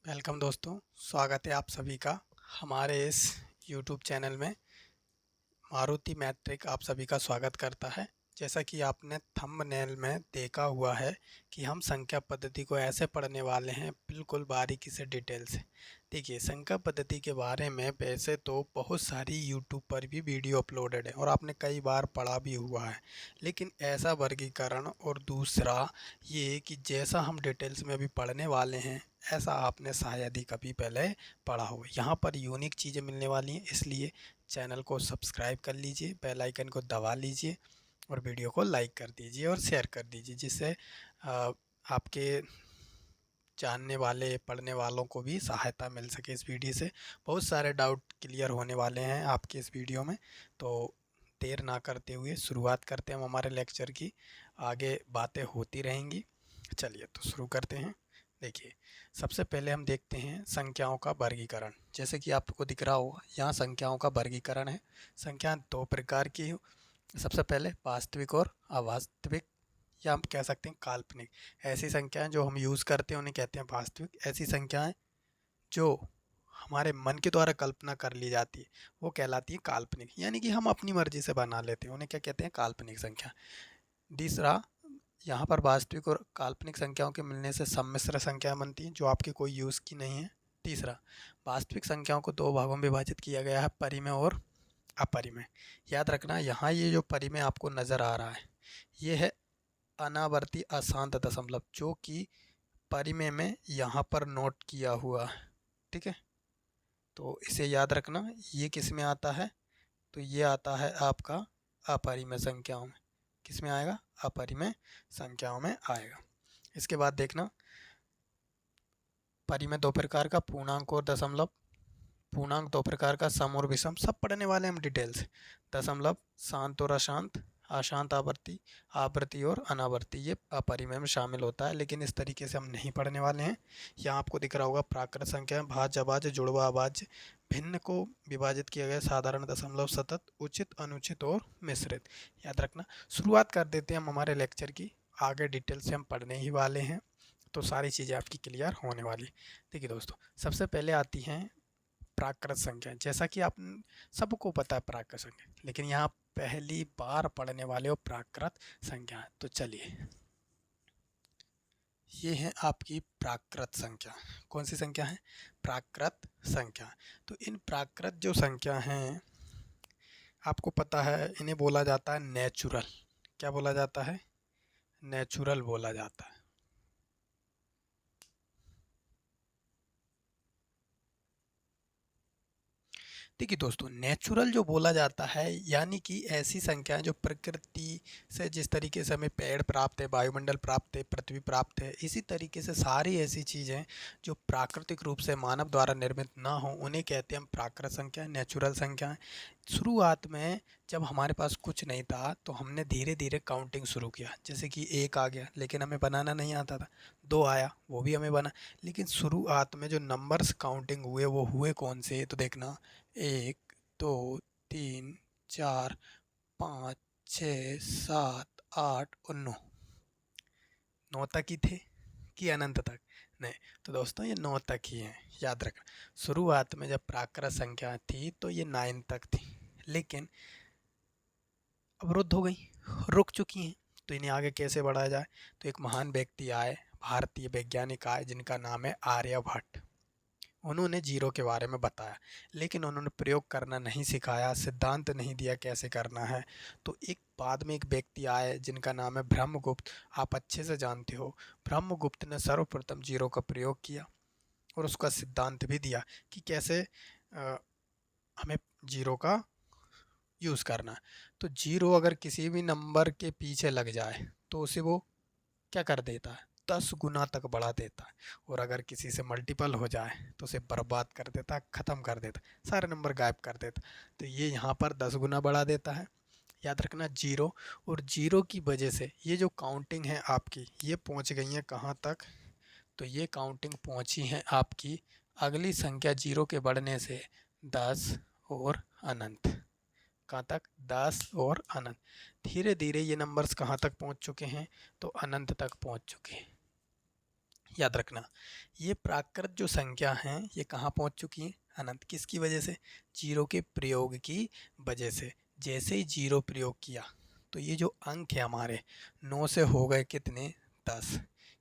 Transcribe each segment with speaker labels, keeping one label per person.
Speaker 1: Welcome दोस्तों, स्वागत है आप सभी का हमारे इस यूट्यूब चैनल में। मारुति मैट्रिक आप सभी का स्वागत करता है। जैसा कि आपने थंबनेल में देखा हुआ है कि हम संख्या पद्धति को ऐसे पढ़ने वाले हैं, बिल्कुल बारीकी से डिटेल से। देखिए, संख्या पद्धति के बारे में वैसे तो बहुत सारी यूट्यूब पर भी वीडियो अपलोडेड है और आपने कई बार पढ़ा भी हुआ है, लेकिन ऐसा वर्गीकरण और दूसरा ये कि जैसा हम डिटेल्स में अभी पढ़ने वाले हैं ऐसा आपने शायद ही कभी पहले पढ़ा हो। यहाँ पर यूनिक चीज़ें मिलने वाली हैं, इसलिए चैनल को सब्सक्राइब कर लीजिए, बेल आइकन को दबा लीजिए और वीडियो को लाइक कर दीजिए और शेयर कर दीजिए, जिससे आपके जानने वाले पढ़ने वालों को भी सहायता मिल सके। इस वीडियो से बहुत सारे डाउट क्लियर होने वाले हैं आपके इस वीडियो में। तो देर ना करते हुए शुरुआत करते हैं हम हमारे लेक्चर की। आगे बातें होती रहेंगी, चलिए तो शुरू करते हैं। देखिए, सबसे पहले हम देखते हैं संख्याओं का वर्गीकरण। जैसे कि आपको दिख रहा होगा, यहाँ संख्याओं का वर्गीकरण है। संख्या दो प्रकार की हो। सबसे पहले वास्तविक और अवास्तविक, या हम कह सकते हैं काल्पनिक। ऐसी संख्याएं जो हम यूज़ करते हैं उन्हें कहते हैं वास्तविक। ऐसी संख्याएं जो हमारे मन के द्वारा कल्पना कर ली जाती है वो कहलाती है काल्पनिक, यानी कि हम अपनी मर्जी से बना लेते हैं, उन्हें क्या कहते हैं, काल्पनिक संख्या। तीसरा, यहाँ पर वास्तविक और काल्पनिक संख्याओं के मिलने से सम्मिश्र संख्याएं बनती हैं जो आपके कोई यूज़ की नहीं है। तीसरा, वास्तविक संख्याओं को दो भागों में विभाजित किया गया है, परिमेय और अपरिमेय। याद रखना, यहाँ ये जो परिमेय आपको नज़र आ रहा है ये है अनावर्ती अशांत दशमलव, जो कि परिमेय में यहाँ पर नोट किया हुआ है। ठीक है, तो इसे याद रखना। ये किस में आता है, तो ये आता है आपका अपरिमेय संख्याओं में। किस में आएगा, अपरिमेय संख्याओं में आएगा। इसके बाद देखना, परिमेय दो प्रकार का, पूर्णांक और दशमलव। पूर्णांक दो प्रकार का, सम और विषम, सब पढ़ने वाले हम डिटेल से। दशमलव, शांत और अशांत, अशांत आवृत्ति, आवृत्ति और अनावर्ती, ये अपरिमेय में शामिल होता है, लेकिन इस तरीके से हम नहीं पढ़ने वाले हैं। यहाँ आपको दिख रहा होगा प्राकृत संख्या, भाज्य अभाज्य जुड़वा अभाज्य, भिन्न को विभाजित किया गया, साधारण दशमलव, सतत, उचित अनुचित और मिश्रित। याद रखना। शुरुआत कर देते हैं हम हमारे लेक्चर की। आगे डिटेल से हम पढ़ने ही वाले हैं, तो सारी चीज़ें आपकी क्लियर होने वाली। देखिए दोस्तों, सबसे पहले आती हैं प्राकृत संख्या। जैसा कि आप सबको पता है प्राकृत संख्या, लेकिन यहाँ पहली बार पढ़ने वाले हो प्राकृत संख्या। तो चलिए, ये है आपकी प्राकृत संख्या। कौन सी संख्या है, प्राकृत संख्या। तो इन प्राकृत जो संख्या हैं, आपको पता है इन्हें बोला जाता है नेचुरल। क्या बोला जाता है, नेचुरल बोला जाता है। देखिए दोस्तों, नेचुरल जो बोला जाता है, यानी कि ऐसी संख्याएं जो प्रकृति से, जिस तरीके से हमें पेड़ प्राप्त है, वायुमंडल प्राप्त है, पृथ्वी प्राप्त है, इसी तरीके से सारी ऐसी चीज़ें जो प्राकृतिक रूप से मानव द्वारा निर्मित ना हो उन्हें कहते हैं हम प्राकृत संख्या, नेचुरल संख्या। शुरुआत में जब हमारे पास कुछ नहीं था तो हमने धीरे धीरे काउंटिंग शुरू किया। जैसे कि एक आ गया, लेकिन हमें बनाना नहीं आता था। दो आया, वो भी हमें बना। लेकिन शुरुआत में जो नंबर्स काउंटिंग हुए वो हुए कौन से, तो देखना, एक, दो, तीन, चार, पाँच, छः, सात, आठ और नौ। नौ तक ही थे कि अनंत तक, नहीं। तो दोस्तों ये नौ तक ही हैं, याद रखना। शुरुआत में जब प्राकृत संख्या थी तो ये 9 तक थी, लेकिन अवरुद्ध हो गई, रुक चुकी हैं। तो इन्हें आगे कैसे बढ़ाया जाए, तो एक महान व्यक्ति आए, भारतीय वैज्ञानिक आए, जिनका नाम है आर्यभट्ट। उन्होंने जीरो के बारे में बताया, लेकिन उन्होंने प्रयोग करना नहीं सिखाया, सिद्धांत नहीं दिया कैसे करना है। तो एक बाद में एक व्यक्ति आए जिनका नाम है ब्रह्मगुप्त। आप अच्छे से जानते हो, ब्रह्मगुप्त ने सर्वप्रथम जीरो का प्रयोग किया और उसका सिद्धांत भी दिया कि कैसे हमें जीरो का यूज़ करना है। तो जीरो अगर किसी भी नंबर के पीछे लग जाए तो उसे वो क्या कर देता है, 10 गुना तक बढ़ा देता है। और अगर किसी से मल्टीपल हो जाए तो उसे बर्बाद कर देता है, ख़त्म कर देता है, सारे नंबर गायब कर देता। तो ये यहाँ पर 10 गुना बढ़ा देता है। याद रखना, जीरो। और जीरो की वजह से ये जो काउंटिंग है आपकी, ये पहुँच गई है कहाँ तक, तो ये काउंटिंग पहुँची है आपकी अगली संख्या जीरो के बढ़ने से 10 और अनंत। कहाँ तक, 10 और अनंत। धीरे धीरे ये नंबर्स कहाँ तक पहुँच चुके हैं, तो अनंत तक पहुँच चुके हैं। याद रखना, ये प्राकृत जो संख्या हैं ये कहाँ पहुँच चुकी हैं? अनंत। किसकी वजह से? जीरो के प्रयोग की वजह से। जैसे ही जीरो प्रयोग किया तो ये जो अंक है हमारे 9 से हो गए कितने? 10।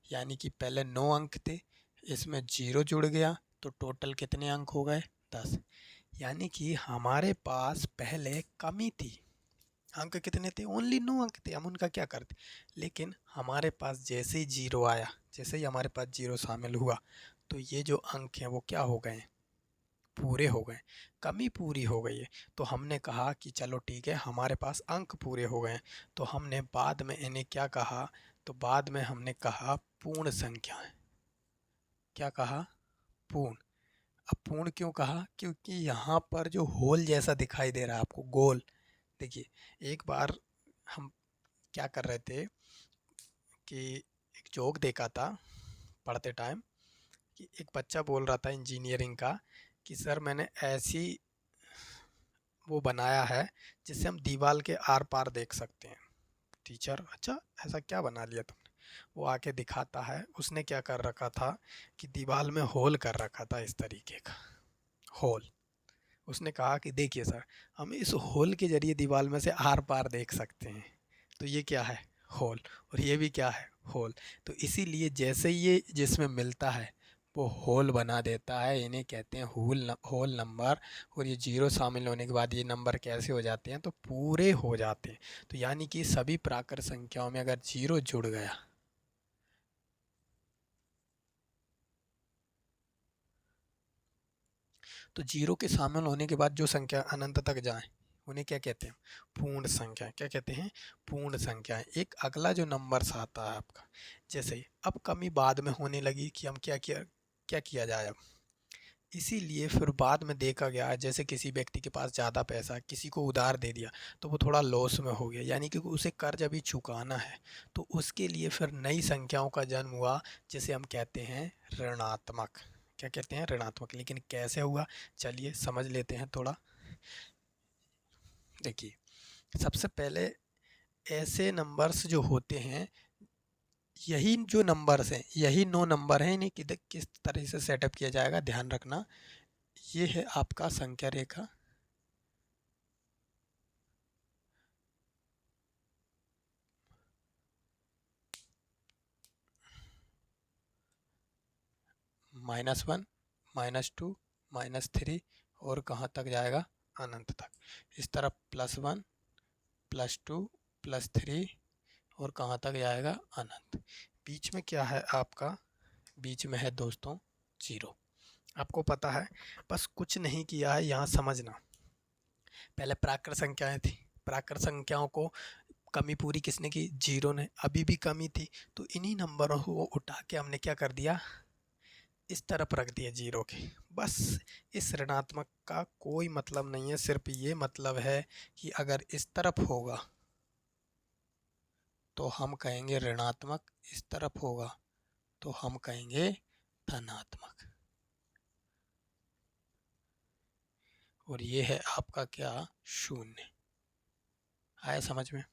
Speaker 1: यानी कि पहले 9 अंक थे, इसमें जीरो जुड़ गया तो टोटल कितने अंक हो गए? 10। यानी कि हमारे पास पहले कमी थी। अंक कितने थे? ओनली 9 अंक थे, हम उनका क्या करते? लेकिन हमारे पास जैसे ही जीरो आया, जैसे ही हमारे पास जीरो शामिल हुआ तो ये जो अंक हैं वो क्या हो गए? पूरे हो गए, कमी पूरी हो गई है। तो हमने कहा कि चलो ठीक है, हमारे पास अंक पूरे हो गए हैं, तो हमने बाद में इन्हें क्या कहा? तो बाद में हमने कहा पूर्ण संख्याएं। क्या कहा? पूर्ण। अब पूर्ण क्यों कहा? क्योंकि यहाँ पर जो होल जैसा दिखाई दे रहा है आपको, गोल। देखिए, एक बार हम क्या कर रहे थे कि एक जोक देखा था पढ़ते टाइम कि एक बच्चा बोल रहा था इंजीनियरिंग का कि सर मैंने ऐसी वो बनाया है जिससे हम दीवार के आर पार देख सकते हैं। टीचर, अच्छा ऐसा क्या बना लिया तुमने? वो आके दिखाता है, उसने क्या कर रखा था कि दीवार में होल कर रखा था, इस तरीके का होल। उसने कहा कि देखिए सर, हम इस होल के जरिए दीवार में से आर पार देख सकते हैं। तो ये क्या है? होल। और ये भी क्या है? होल। तो इसीलिए जैसे ये जिसमें मिलता है वो होल बना देता है, इन्हें कहते हैं होल नंबर। और ये जीरो शामिल होने के बाद ये नंबर कैसे हो जाते हैं? तो पूरे हो जाते हैं। तो यानी कि सभी प्राकृत संख्याओं में अगर जीरो जुड़ गया तो जीरो के शामिल होने के बाद जो संख्या अनंत तक जाए उन्हें क्या कहते हैं? पूर्ण संख्या। क्या कहते हैं? पूर्ण संख्या। एक अगला जो नंबर्स आता है आपका, जैसे अब कमी बाद में होने लगी कि हम क्या किया जाए अब। इसीलिए फिर बाद में देखा गया, जैसे किसी व्यक्ति के पास ज़्यादा पैसा, किसी को उधार दे दिया तो वो थोड़ा लॉस में हो गया, यानी कि उसे कर्ज अभी चुकाना है, तो उसके लिए फिर नई संख्याओं का जन्म हुआ जिसे हम कहते हैं ऋणात्मक। क्या कहते हैं? ऋणात्मक। लेकिन कैसे हुआ, चलिए समझ लेते हैं थोड़ा। देखिए, सबसे पहले ऐसे नंबर्स जो होते हैं, यही जो नंबर्स हैं, यही 9 नंबर हैं, इन्हें किस तरह से सेटअप किया जाएगा ध्यान रखना। ये है आपका संख्या रेखा, -1, -2, -3 और कहाँ तक जाएगा? अनंत तक। इस तरफ +1, +2, +3 और कहाँ तक जाएगा? अनंत। बीच में क्या है आपका? बीच में है दोस्तों जीरो। आपको पता है, बस कुछ नहीं किया है, यहाँ समझना। पहले प्राकृत संख्याएं थी, प्राकृत संख्याओं को कमी पूरी किसने की? जीरो ने। अभी भी कमी थी, तो इन्हीं नंबरों को उठा के हमने क्या कर दिया? इस तरफ रख दिया जीरो के। बस इस ऋणात्मक का कोई मतलब नहीं है, सिर्फ ये मतलब है कि अगर इस तरफ होगा तो हम कहेंगे ऋणात्मक, इस तरफ होगा तो हम कहेंगे धनात्मक। और ये है आपका क्या? शून्य। आया समझ में?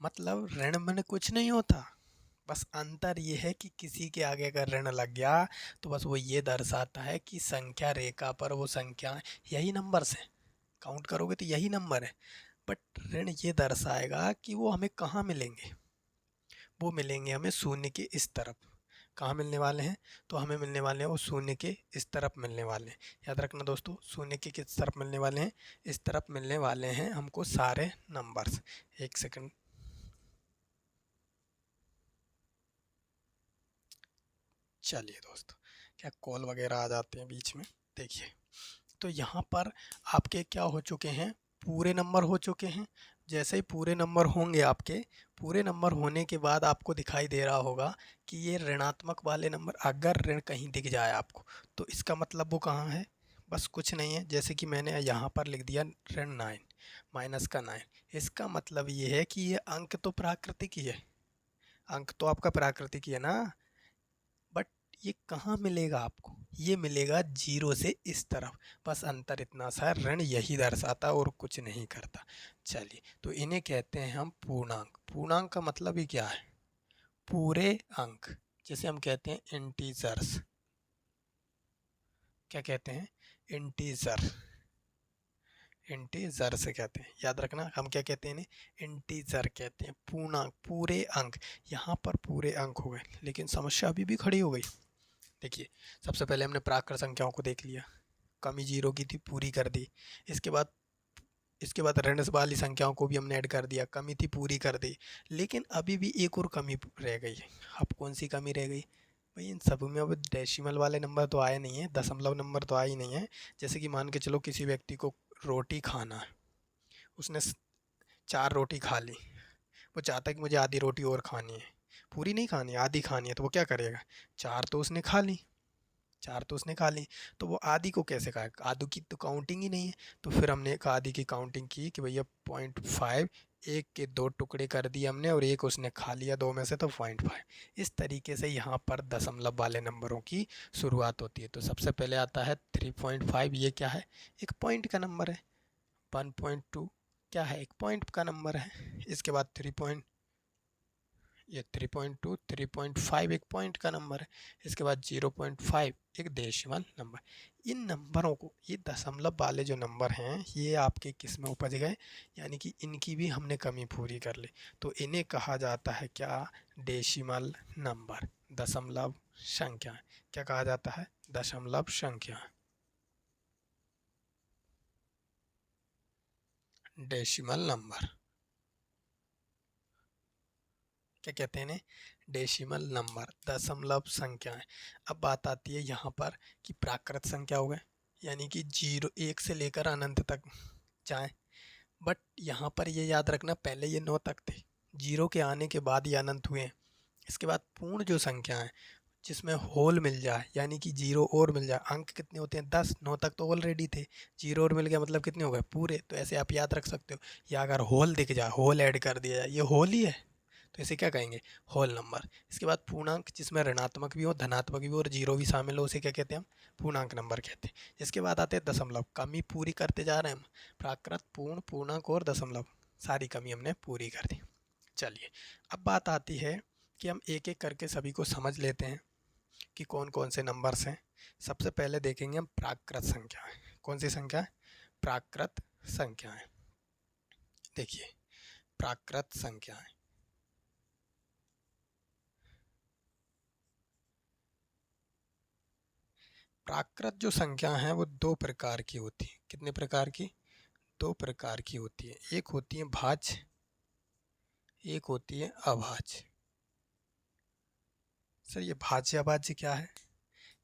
Speaker 1: मतलब ऋण में कुछ नहीं होता, बस अंतर ये है कि किसी के आगे अगर ऋण लग गया तो बस वो ये दर्शाता है कि संख्या रेखा पर वो संख्या, यही नंबर्स हैं, काउंट करोगे तो यही नंबर है। बट ऋण ये दर्शाएगा कि वो हमें कहाँ मिलेंगे? वो मिलेंगे हमें शून्य के इस तरफ। कहाँ मिलने वाले हैं? तो हमें मिलने वाले हैं वो शून्य के इस तरफ मिलने वाले हैं। याद रखना दोस्तों, शून्य के किस तरफ मिलने वाले हैं? इस तरफ मिलने वाले हैं हमको सारे नंबर्स। एक सेकंड, चलिए दोस्तों, क्या कॉल वगैरह आ जाते हैं बीच में? देखिए, तो यहाँ पर आपके क्या हो चुके हैं? पूरे नंबर हो चुके हैं। जैसे ही पूरे नंबर होंगे आपके, पूरे नंबर होने के बाद आपको दिखाई दे रहा होगा कि ये ऋणात्मक वाले नंबर, अगर ऋण कहीं दिख जाए आपको तो इसका मतलब वो कहाँ है? बस कुछ नहीं है, जैसे कि मैंने यहाँ पर लिख दिया ऋण 9, माइनस का 9। इसका मतलब ये है कि ये अंक तो प्राकृतिक ही है, अंक तो आपका प्राकृतिक ही है ना। बट ये कहाँ मिलेगा आपको? ये मिलेगा जीरो से इस तरफ। बस अंतर इतना सा है, ऋण यही दर्शाता और कुछ नहीं करता। चलिए, तो इन्हें कहते हैं हम पूर्णांक। पूर्णांक का मतलब ही क्या है? पूरे अंक। जिसे हम कहते हैं इंटीजर्स। क्या कहते हैं? इंटीजर। इंटीजर से कहते हैं, याद रखना। हम क्या कहते हैं इन्हें? इंटीजर कहते हैं, पूर्णांक, पूरे अंक। यहाँ पर पूरे अंक हो गए, लेकिन समस्या अभी भी खड़ी हो गई। देखिए, सबसे पहले हमने प्राकृत संख्याओं को देख लिया, कमी जीरो की थी, पूरी कर दी। इसके बाद ऋण वाली संख्याओं को भी हमने ऐड कर दिया, कमी थी, पूरी कर दी। लेकिन अभी भी एक और कमी रह गई है। अब कौन सी कमी रह गई भाई? इन सब में अब डेसिमल वाले नंबर तो आए नहीं है, दशमलव नंबर तो आए ही नहीं है। जैसे कि मान के चलो किसी व्यक्ति को रोटी खाना है, उसने 4 रोटी खा ली, वो चाहता है कि मुझे आधी रोटी और खानी है, पूरी नहीं खानी है, आधी खानी है। तो वो क्या करेगा? 4 तो उसने खा ली, 4 तो उसने खा ली, तो वो आधी को कैसे खाएगा? आधे की तो काउंटिंग ही नहीं है। तो फिर हमने एक आधी की काउंटिंग की कि भैया 0.5, एक के 2 टुकड़े कर दिए हमने, और एक उसने खा लिया 2 में से, तो 0.5। इस तरीके से यहाँ पर दशमलव वाले नंबरों की शुरुआत होती है। तो सबसे पहले आता है 3.5। ये क्या है? एक पॉइंट का नंबर है। 1.2 क्या है? एक पॉइंट का नंबर है। इसके बाद 3.2, 3.5 एक पॉइंट का नंबर है। इसके बाद 0.5 एक डेसिमल नंबर। इन नंबरों को, ये दशमलव वाले जो नंबर हैं, ये आपके किस में उपज गए, यानी कि इनकी भी हमने कमी पूरी कर ली। तो इन्हें कहा जाता है क्या? डेसिमल नंबर, दशमलव संख्या। क्या कहा जाता है? दशमलव संख्या, डेसिमल नंबर। क्या कहते हैं इन्हें? डेसिमल नंबर, दशमलव संख्याएं। अब बात आती है यहाँ पर कि प्राकृत संख्या हो गए, यानी कि 0, 1 से लेकर अनंत तक जाए। बट यहाँ पर ये याद रखना, पहले ये 9 तक थे, 0 के आने के बाद ये अनंत हुए हैं। इसके बाद पूर्ण जो संख्या है, जिसमें होल मिल जाए, यानी कि 0 और मिल जाए। अंक कितने होते हैं? 10। 9 तक तो ऑलरेडी थे, 0 और मिल गया मतलब कितने हो गए? पूरे। तो ऐसे आप याद रख सकते हो। या अगर होल दिख जाए, होल ऐड कर दिया जाए, ये होल ही है, तो इसे क्या कहेंगे? Whole number. इसके बाद पूर्णांक, जिसमें ऋणात्मक भी हो, धनात्मक भी हो और 0 भी शामिल हो, उसे क्या कहते हैं? हम पूर्णांक नंबर कहते हैं। इसके बाद आते हैं दशमलव। कमी पूरी करते जा रहे हैं हम, प्राकृत, पूर्ण, पूर्णांक और दशमलव, सारी कमी हमने पूरी कर दी। चलिए, अब बात आती है कि हम एक एक करके सभी को समझ लेते हैं कि कौन कौन से नंबर्स हैं। सबसे पहले देखेंगे हम प्राकृत संख्याएं। कौन सी संख्या है? प्राकृत संख्याएं। देखिए, प्राकृत संख्याएं, प्राकृत जो संख्या है वो 2 प्रकार की होती है। कितने प्रकार की? 2 प्रकार की होती है। एक होती है भाज्य, एक होती है अभाज्य। सर, ये भाज्य अभाज्य क्या है?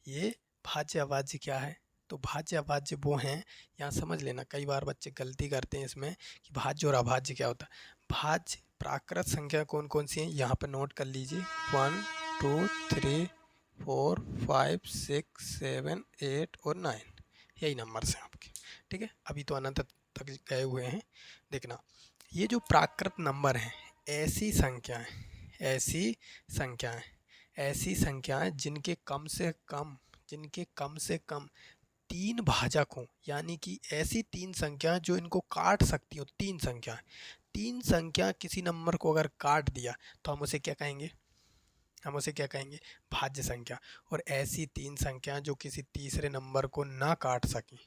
Speaker 1: ये भाज्य अभाज्य क्या है? तो भाज्य अभाज्य वो हैं, यहाँ समझ लेना, कई बार बच्चे गलती करते हैं इसमें कि भाज्य और अभाज्य क्या होता है। भाज्य प्राकृत संख्या कौन कौन सी हैं, यहाँ पर नोट कर लीजिए। 1, 2, 3, 4, 5, 6, 7, 8 और 9, यही नंबर्स हैं आपके। ठीक है, अभी तो अनंत तक गए हुए हैं। देखना, ये जो प्राकृत नंबर हैं, ऐसी संख्याएं, ऐसी संख्याएं, ऐसी संख्याएं जिनके कम से कम 3 भाजक हों, यानी कि ऐसी 3 संख्याएं जो इनको काट सकती हो। 3 संख्याएं, 3 संख्या किसी नंबर को अगर काट दिया, तो हम उसे क्या कहेंगे? हम उसे क्या कहेंगे? भाज्य संख्या। और ऐसी 3 संख्याएं जो किसी तीसरे नंबर को ना काट सकें,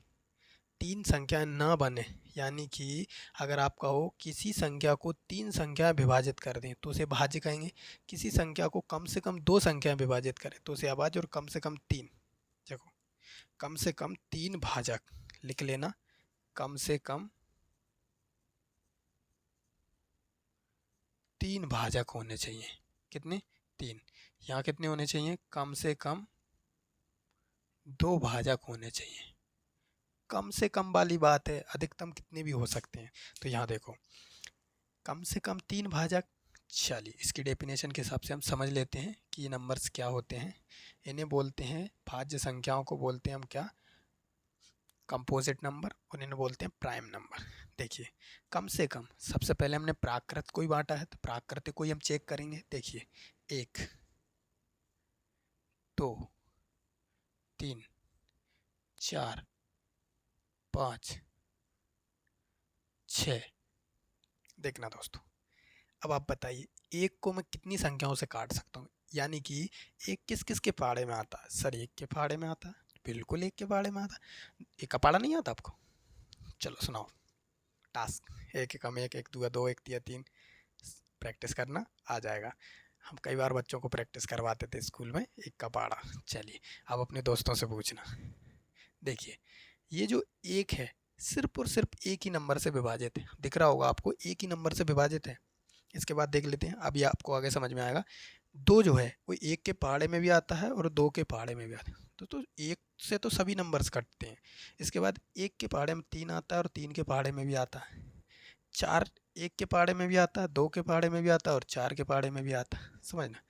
Speaker 1: 3 संख्याएं ना बने, यानी कि अगर आप कहो किसी संख्या को 3 संख्याएं विभाजित कर दें, तो उसे भाज्य कहेंगे। किसी संख्या को कम से कम 2 संख्याएं विभाजित करें, तो उसे अभाज्य। और कम से कम 3, देखो, कम से कम 3 भाजक, लिख लेना, कम से कम 3 भाजक होने चाहिए। कितने? 3। यहाँ कितने होने चाहिए? कम से कम 2 भाजक होने चाहिए। कम से कम वाली बात है, अधिकतम कितने भी हो सकते हैं। तो यहाँ देखो, कम से कम 3 भाजक। चलिए, इसकी डेफिनेशन के हिसाब से हम समझ लेते हैं कि ये नंबर्स क्या होते हैं। इन्हें बोलते हैं, भाज्य संख्याओं को बोलते हैं हम क्या? Composite number. और इन्हें बोलते हैं प्राइम नंबर। देखिए, कम से कम, सबसे पहले हमने प्राकृत को ही बांटा है, तो प्राकृत को ही हम चेक करेंगे। देखिए, 1, 2, 3, 4, 5, 6। देखना दोस्तों, अब आप बताइए, 1 को मैं कितनी संख्याओं से काट सकता हूँ? यानी कि एक किस किस के पहाड़े में आता है सर? एक के पहाड़े में आता है, बिल्कुल एक के पहाड़े में आता है। एक का पहाड़ा नहीं आता आपको? चलो सुनाओ टास्क। एक एकम एक, एक दुआ दो, एक तिया तीन, प्रैक्टिस करना आ जाएगा। हम कई बार बच्चों को प्रैक्टिस करवाते थे स्कूल में एक का पहाड़ा। चलिए अब अपने दोस्तों से पूछना। देखिए ये जो एक है सिर्फ और सिर्फ एक ही नंबर से विभाजित है, दिख रहा होगा आपको, एक ही नंबर से विभाजित है। इसके बाद देख लेते हैं, अब ये आपको आगे समझ में आएगा। दो जो है वो एक के पहाड़े में भी आता है और दो के पहाड़े में भी आता है, तो एक से तो सभी नंबर्स कटते हैं। इसके बाद एक के पहाड़े में तीन आता है और तीन के पहाड़े में भी आता है। चार एक के पहाड़े में भी आता है, दो के पहाड़े में भी आता है और चार के पहाड़े में भी आता है, समझना।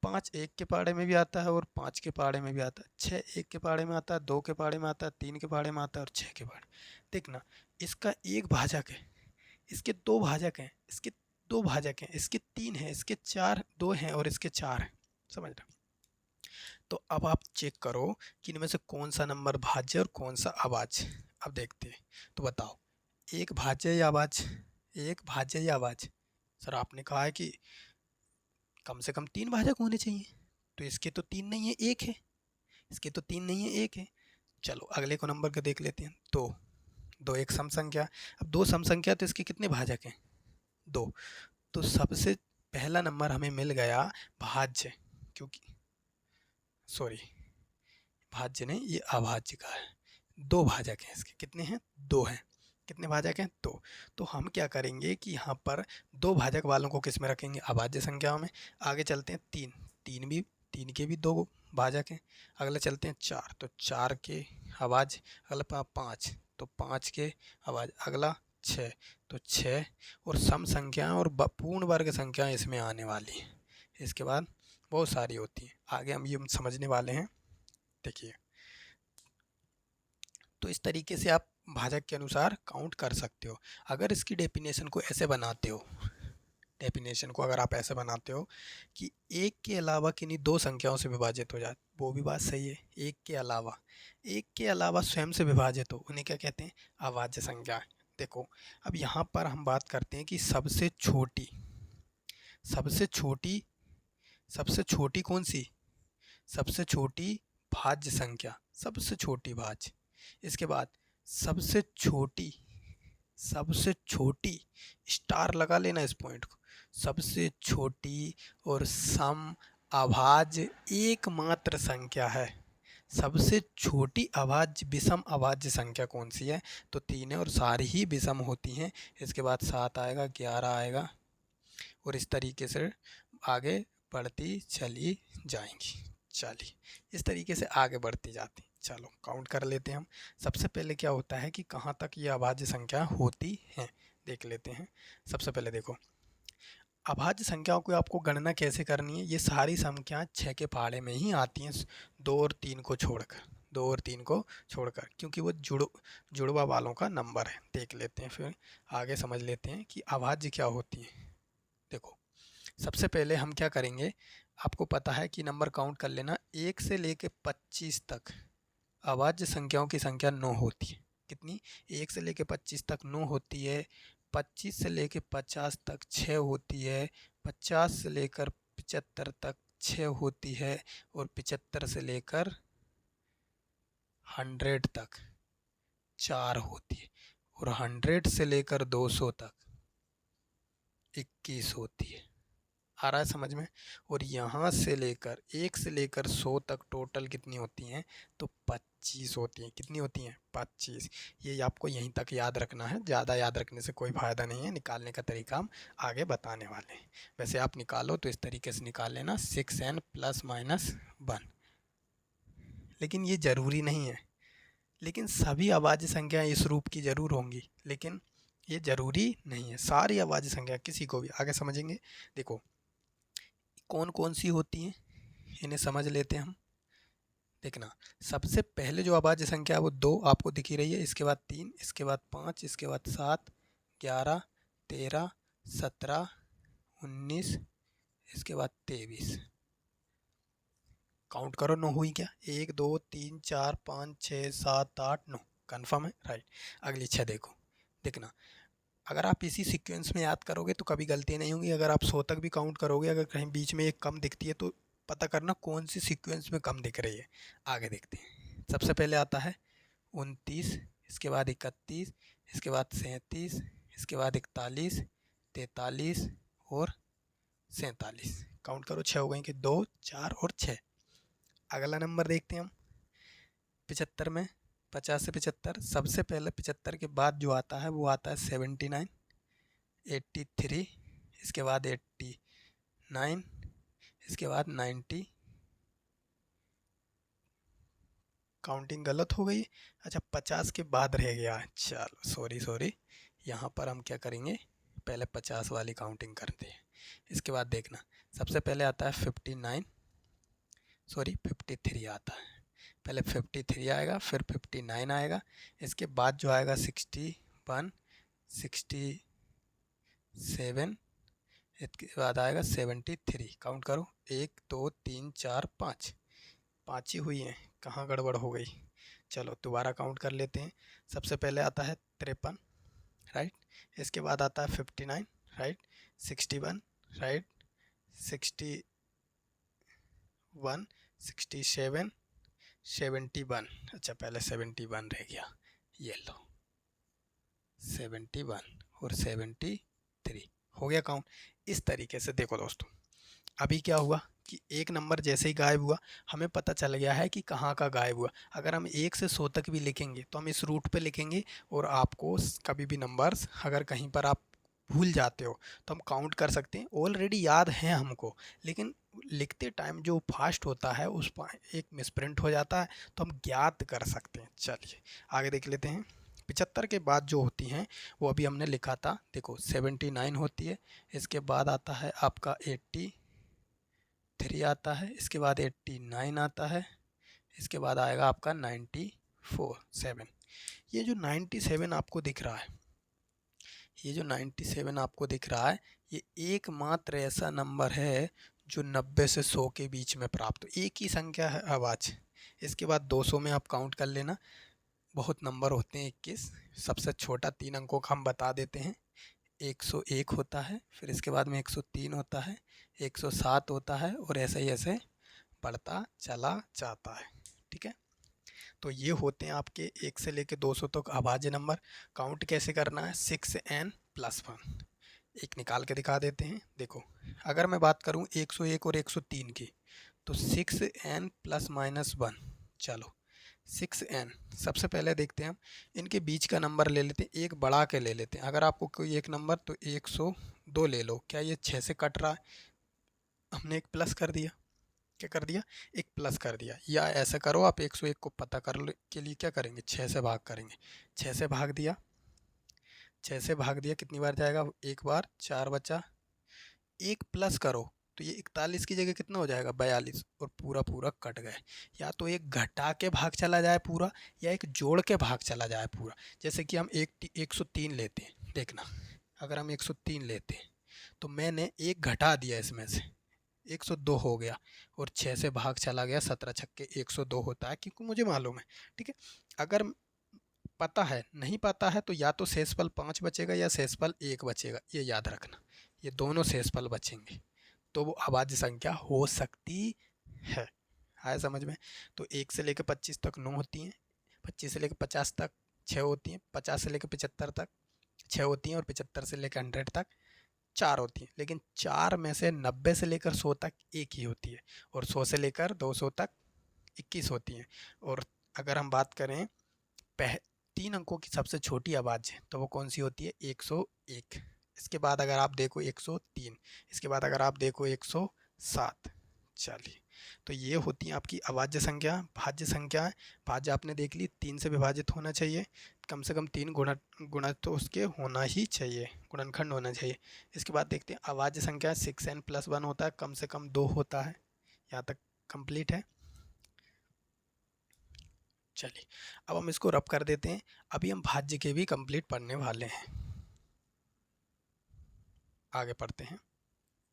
Speaker 1: पाँच एक के पहाड़े में भी आता है और पाँच के पहाड़े में भी आता है। छः एक के पहाड़े में आता है, दो के पहाड़े में आता है, तीन के पहाड़े में आता है और छः के पहाड़े। देखना इसका एक भाजक है, इसके दो भाजक हैं, इसके दो भाजक हैं, इसके तीन हैं, इसके चार दो हैं और इसके चार हैं, समझ रहे। तो अब आप चेक करो कि इनमें से कौन सा नंबर भाज्य और कौन सा अभाज्य। अब देखते हैं, तो बताओ एक भाज्य या अभाज्य? एक भाज्य या अभाज्य? सर आपने कहा है कि कम से कम तीन भाजक होने चाहिए, तो इसके तो तीन नहीं है एक है, इसके तो तीन नहीं है एक है। चलो अगले को नंबर का देख लेते हैं। दो, दो एक सम संख्या। अब दो सम संख्या तो इसके कितने भाजक हैं? दो। तो सबसे पहला नंबर हमें मिल गया भाज्य, क्योंकि सॉरी भाज्य नहीं, ये अभाज्य का है। दो भाजक हैं इसके, कितने हैं? दो हैं। कितने भाजक हैं? दो। तो हम क्या करेंगे कि यहाँ पर दो भाजक वालों को किस में रखेंगे? अभाज्य संख्याओं में। आगे चलते हैं, तीन, तीन के भी दो भाजक हैं। अगले चलते हैं चार, तो चार के अभाज्य। अगला पाँच, तो पाँच के अभाज्य। अगला छः, तो छः। और सम संख्याएं और पूर्ण वर्ग संख्याएं इसमें आने वाली हैं। इसके बाद बहुत सारी होती हैं, आगे हम ये समझने वाले हैं। देखिए तो इस तरीके से आप भाजक के अनुसार काउंट कर सकते हो। अगर इसकी डेफिनेशन को ऐसे बनाते हो, डेफिनेशन को अगर आप ऐसे बनाते हो कि एक के अलावा किन्हीं दो संख्याओं से विभाजित हो जाए, वो भी बात सही है। एक के अलावा स्वयं से विभाजित हो, उन्हें क्या कहते हैं? अभाज्य संख्या। देखो अब यहाँ पर हम बात करते हैं कि सबसे छोटी, सबसे छोटी, सबसे छोटी कौन सी? सबसे छोटी भाज्य संख्या, सबसे छोटी भाज्य। इसके बाद सबसे छोटी, सबसे छोटी, स्टार लगा लेना इस पॉइंट को, सबसे छोटी और सम अभाज्य एकमात्र संख्या है। सबसे छोटी अभाज्य विषम अभाज्य संख्या कौन सी है? तो तीन है और सारी ही विषम होती हैं। इसके बाद 7 आएगा, 11 आएगा और इस तरीके से आगे बढ़ती चली जाएंगी। चलिए इस तरीके से आगे बढ़ती जाती। चलो काउंट कर लेते हैं हम। सबसे पहले क्या होता है कि कहाँ तक ये अभाज्य संख्या होती हैं, देख लेते हैं। सबसे पहले देखो अभाज्य संख्याओं की आपको गणना कैसे करनी है। ये सारी संख्याएं 6 के पहाड़े में ही आती हैं, दो और तीन को छोड़कर, दो और तीन को छोड़कर, क्योंकि वो जुड़वा वालों का नंबर है। देख लेते हैं, फिर आगे समझ लेते हैं कि अभाज्य क्या होती है। देखो सबसे पहले हम क्या करेंगे, आपको पता है कि नंबर काउंट कर लेना, 1 से लेकर 25 तक अभाज्य संख्याओं की संख्या 9 होती है। कितनी? 1 से लेकर 25 तक 9 होती है। 25 से लेकर 50 तक 6 होती है। 50 से लेकर 75 तक 6 होती है और 75 से लेकर 100 तक 4 होती है और 100 से लेकर 200 तक 21 होती है। आ रहा है समझ में? और यहाँ से लेकर 1 से लेकर 100 तक टोटल कितनी होती हैं? तो 25 होती हैं। कितनी होती हैं? 25। ये आपको यहीं तक याद रखना है, ज़्यादा याद रखने से कोई फ़ायदा नहीं है। निकालने का तरीका हम आगे बताने वाले हैं। वैसे आप निकालो तो इस तरीके से निकाल लेना, 6n ± 1। लेकिन ये ज़रूरी नहीं है, लेकिन सभी अभाज्य संख्याएँ इस रूप की ज़रूर होंगी, लेकिन ये ज़रूरी नहीं है। सारी अभाज्य संख्या किसी को भी आगे समझेंगे। देखो कौन कौन सी होती हैं, इन्हें समझ लेते हैं हम। देखना सबसे पहले जो अभाज्य संख्या है वो 2 आपको दिख ही रही है। इसके बाद 3, इसके बाद 5, इसके बाद 7, 11, 13, 17, 19, इसके बाद 23। काउंट करो 9 हुई क्या? 1 2 3 4 5 6 7 8 9। कन्फर्म है? राइट। अगली 6 देखो। देखना अगर आप इसी सीक्वेंस में याद करोगे तो कभी गलती नहीं होंगी। अगर आप 100 तक भी काउंट करोगे, अगर कहीं बीच में एक कम दिखती है तो पता करना कौन सी सीक्वेंस में कम दिख रही है। आगे देखते हैं। सबसे पहले आता है 29, इसके बाद 31, इसके बाद 37, इसके बाद 41, 43 और 47। काउंट करो, 6 हो गई कि 2, 4 और 6। अगला नंबर देखते हैं हम 75 में। 50 से 75, सबसे पहले 75 के बाद जो आता है वो आता है 79, 83, इसके बाद 89, इसके बाद 90। काउंटिंग गलत हो गई। अच्छा, 50 के बाद रह गया। चलो सॉरी, यहाँ पर हम क्या करेंगे, पहले 50 वाली काउंटिंग करते हैं। इसके बाद देखना, सबसे पहले आता है 53 आता है। पहले 53 आएगा, फिर 59 आएगा, इसके बाद जो आएगा 61, 67, इसके बाद आएगा 73। काउंट करो, 1 2 3 4 5, 5 ही हुई हैं, कहाँ गड़बड़ हो गई। चलो दोबारा काउंट कर लेते हैं। सबसे पहले आता है 53, राइट, इसके बाद आता है 59, राइट, 61, राइट, 61, 67, 71। अच्छा, पहले 71 रह गया, ये लो 71 और 73 हो गया काउंट। इस तरीके से देखो दोस्तों, अभी क्या हुआ कि एक नंबर जैसे ही गायब हुआ, हमें पता चल गया है कि कहाँ का गायब हुआ। अगर हम 1 से 100 तक भी लिखेंगे तो हम इस रूट पे लिखेंगे, और आपको कभी भी नंबर्स अगर कहीं पर आप भूल जाते हो तो हम काउंट कर सकते हैं। ऑलरेडी याद है हमको, लेकिन लिखते टाइम जो फास्ट होता है उस पर एक मिसप्रिंट हो जाता है, तो हम ज्ञात कर सकते हैं। चलिए आगे देख लेते हैं। 75 के बाद जो होती हैं वो अभी हमने लिखा था, देखो 79 होती है, इसके बाद आता है आपका 83 आता है, इसके बाद 89 आता है, इसके बाद आएगा आपका 97। ये जो 97 आपको दिख रहा है, ये जो 97 आपको दिख रहा है, ये एकमात्र ऐसा नंबर है जो 90 से 100 के बीच में प्राप्त हो। एक ही संख्या है आवाज़। इसके बाद 200 में आप काउंट कर लेना, बहुत नंबर होते हैं 21। सबसे छोटा 3 अंकों का हम बता देते हैं, 101 होता है, फिर इसके बाद में 103 होता है, 107 होता है, और ऐसे ही ऐसे बढ़ता चला जाता है। ठीक है, तो ये होते हैं आपके 1 से लेकर 200 तक अभाज्य नंबर। काउंट कैसे करना है, 6n+1। एक निकाल के दिखा देते हैं। देखो, अगर मैं बात करूं 101 और 103 की, तो 6n+-1। चलो 6n, सबसे पहले देखते हैं हम इनके बीच का नंबर ले लेते हैं, एक बढ़ा के ले लेते हैं। अगर आपको कोई एक नंबर, तो 102 ले लो। क्या ये 6 से कट रहा है, हमने एक प्लस कर दिया। क्या कर दिया, एक प्लस कर दिया। या ऐसा करो, आप 101 को पता कर के लिए क्या करेंगे, 6 से भाग करेंगे। 6 से भाग दिया, 6 से भाग दिया, कितनी बार जाएगा, एक बार, 4 बचा। एक प्लस करो तो ये 41 की जगह कितना हो जाएगा, 42, और पूरा पूरा कट गए। या तो एक घटा के भाग चला जाए पूरा, या एक जोड़ के भाग चला जाए पूरा। जैसे कि हम 103 लेते हैं, देखना, अगर हम 103 लेते हैं तो मैंने एक घटा दिया, इसमें से 102 हो गया, और 6 से भाग चला गया, 17 छक्के 102 होता है, क्योंकि मुझे मालूम है। ठीक है, अगर पता है, नहीं पता है, तो या तो शेषफल 5 बचेगा या शेषफल 1 बचेगा, ये याद रखना। ये दोनों शेषफल बचेंगे तो वो अभाज्य संख्या हो सकती है। आया समझ में। तो 1 से लेकर 25 तक 9 होती हैं, 25 से लेकर 50 तक 6 होती हैं, 50 से लेकर 75 तक 6 होती हैं, और 75 से लेकर 100 तक 4 होती हैं। लेकिन 4 में से 90 से लेकर 100 तक एक ही होती है, और 100 से लेकर 200 तक 21 होती हैं। और अगर हम बात करें 3 अंकों की सबसे छोटी अभाज्य, तो वो कौन सी होती है, 101। इसके बाद अगर आप देखो 103, इसके बाद अगर आप देखो 107। चलिए, तो ये होती हैं आपकी अभाज्य संख्या, भाज्य संख्या है। भाज्य आपने देख ली, 3 से विभाजित होना चाहिए, कम से कम 3 गुणा तो उसके होना ही चाहिए, गुणनखंड होना चाहिए। इसके बाद देखते हैं अभाज्य संख्या 6n+1 होता है, कम से कम 2 होता है। यहाँ तक कंप्लीट है। चलिए, अब हम इसको रब कर देते हैं। अभी हम भाज्य के भी कंप्लीट पढ़ने वाले हैं। आगे पढ़ते हैं,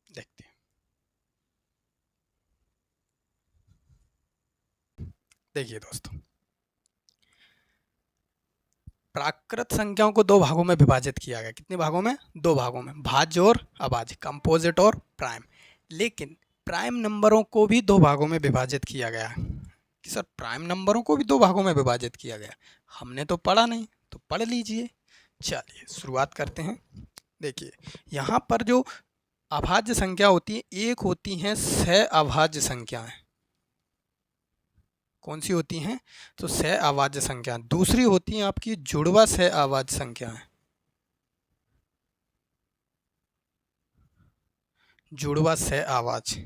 Speaker 1: देखते हैं। देखिए दोस्तों, प्राकृत संख्याओं को 2 भागों में विभाजित किया गया। कितने भागों में, 2 भागों में, भाज्य और अभाज्य, कंपोजिट और प्राइम। लेकिन प्राइम नंबरों को भी दो भागों में विभाजित किया गया। कि सर प्राइम नंबरों को भी दो भागों में विभाजित किया गया, हमने तो पढ़ा नहीं, तो पढ़ लीजिए। चलिए शुरुआत करते हैं। देखिए यहाँ पर जो अभाज्य संख्या होती है, एक होती हैं सह अभाज्य संख्याएं। कौन सी होती हैं? तो सह अभाज्य संख्या। दूसरी होती हैं आपकी जुड़वा सह अभाज्य संख्याएं। जुड़वा सह अभाज्य।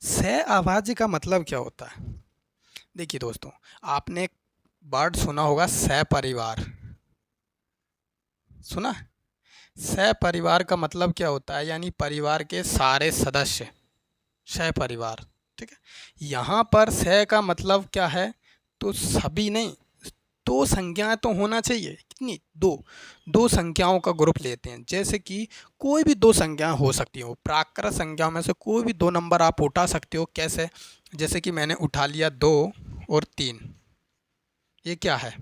Speaker 1: सह अभाज्य का मतलब क्या होता है? देखिए दोस्तों, आपने एक वर्ड सुना होगा सह परिवार। सुना? सह परिवार का मतलब क्या होता है? यानी परिवार के सारे सदस्य, सह परिवार। ठीक है, यहाँ पर सह का मतलब क्या है? तो सभी नहीं, दो संख्याएं तो होना चाहिए। कितनी? दो संख्याओं का ग्रुप लेते हैं। जैसे कि कोई भी दो संख्याएं हो सकती हो, प्राकृत संख्याओं में से कोई भी दो नंबर आप उठा सकते हो। कैसे? जैसे कि मैंने उठा लिया 2 और 3, ये क्या है?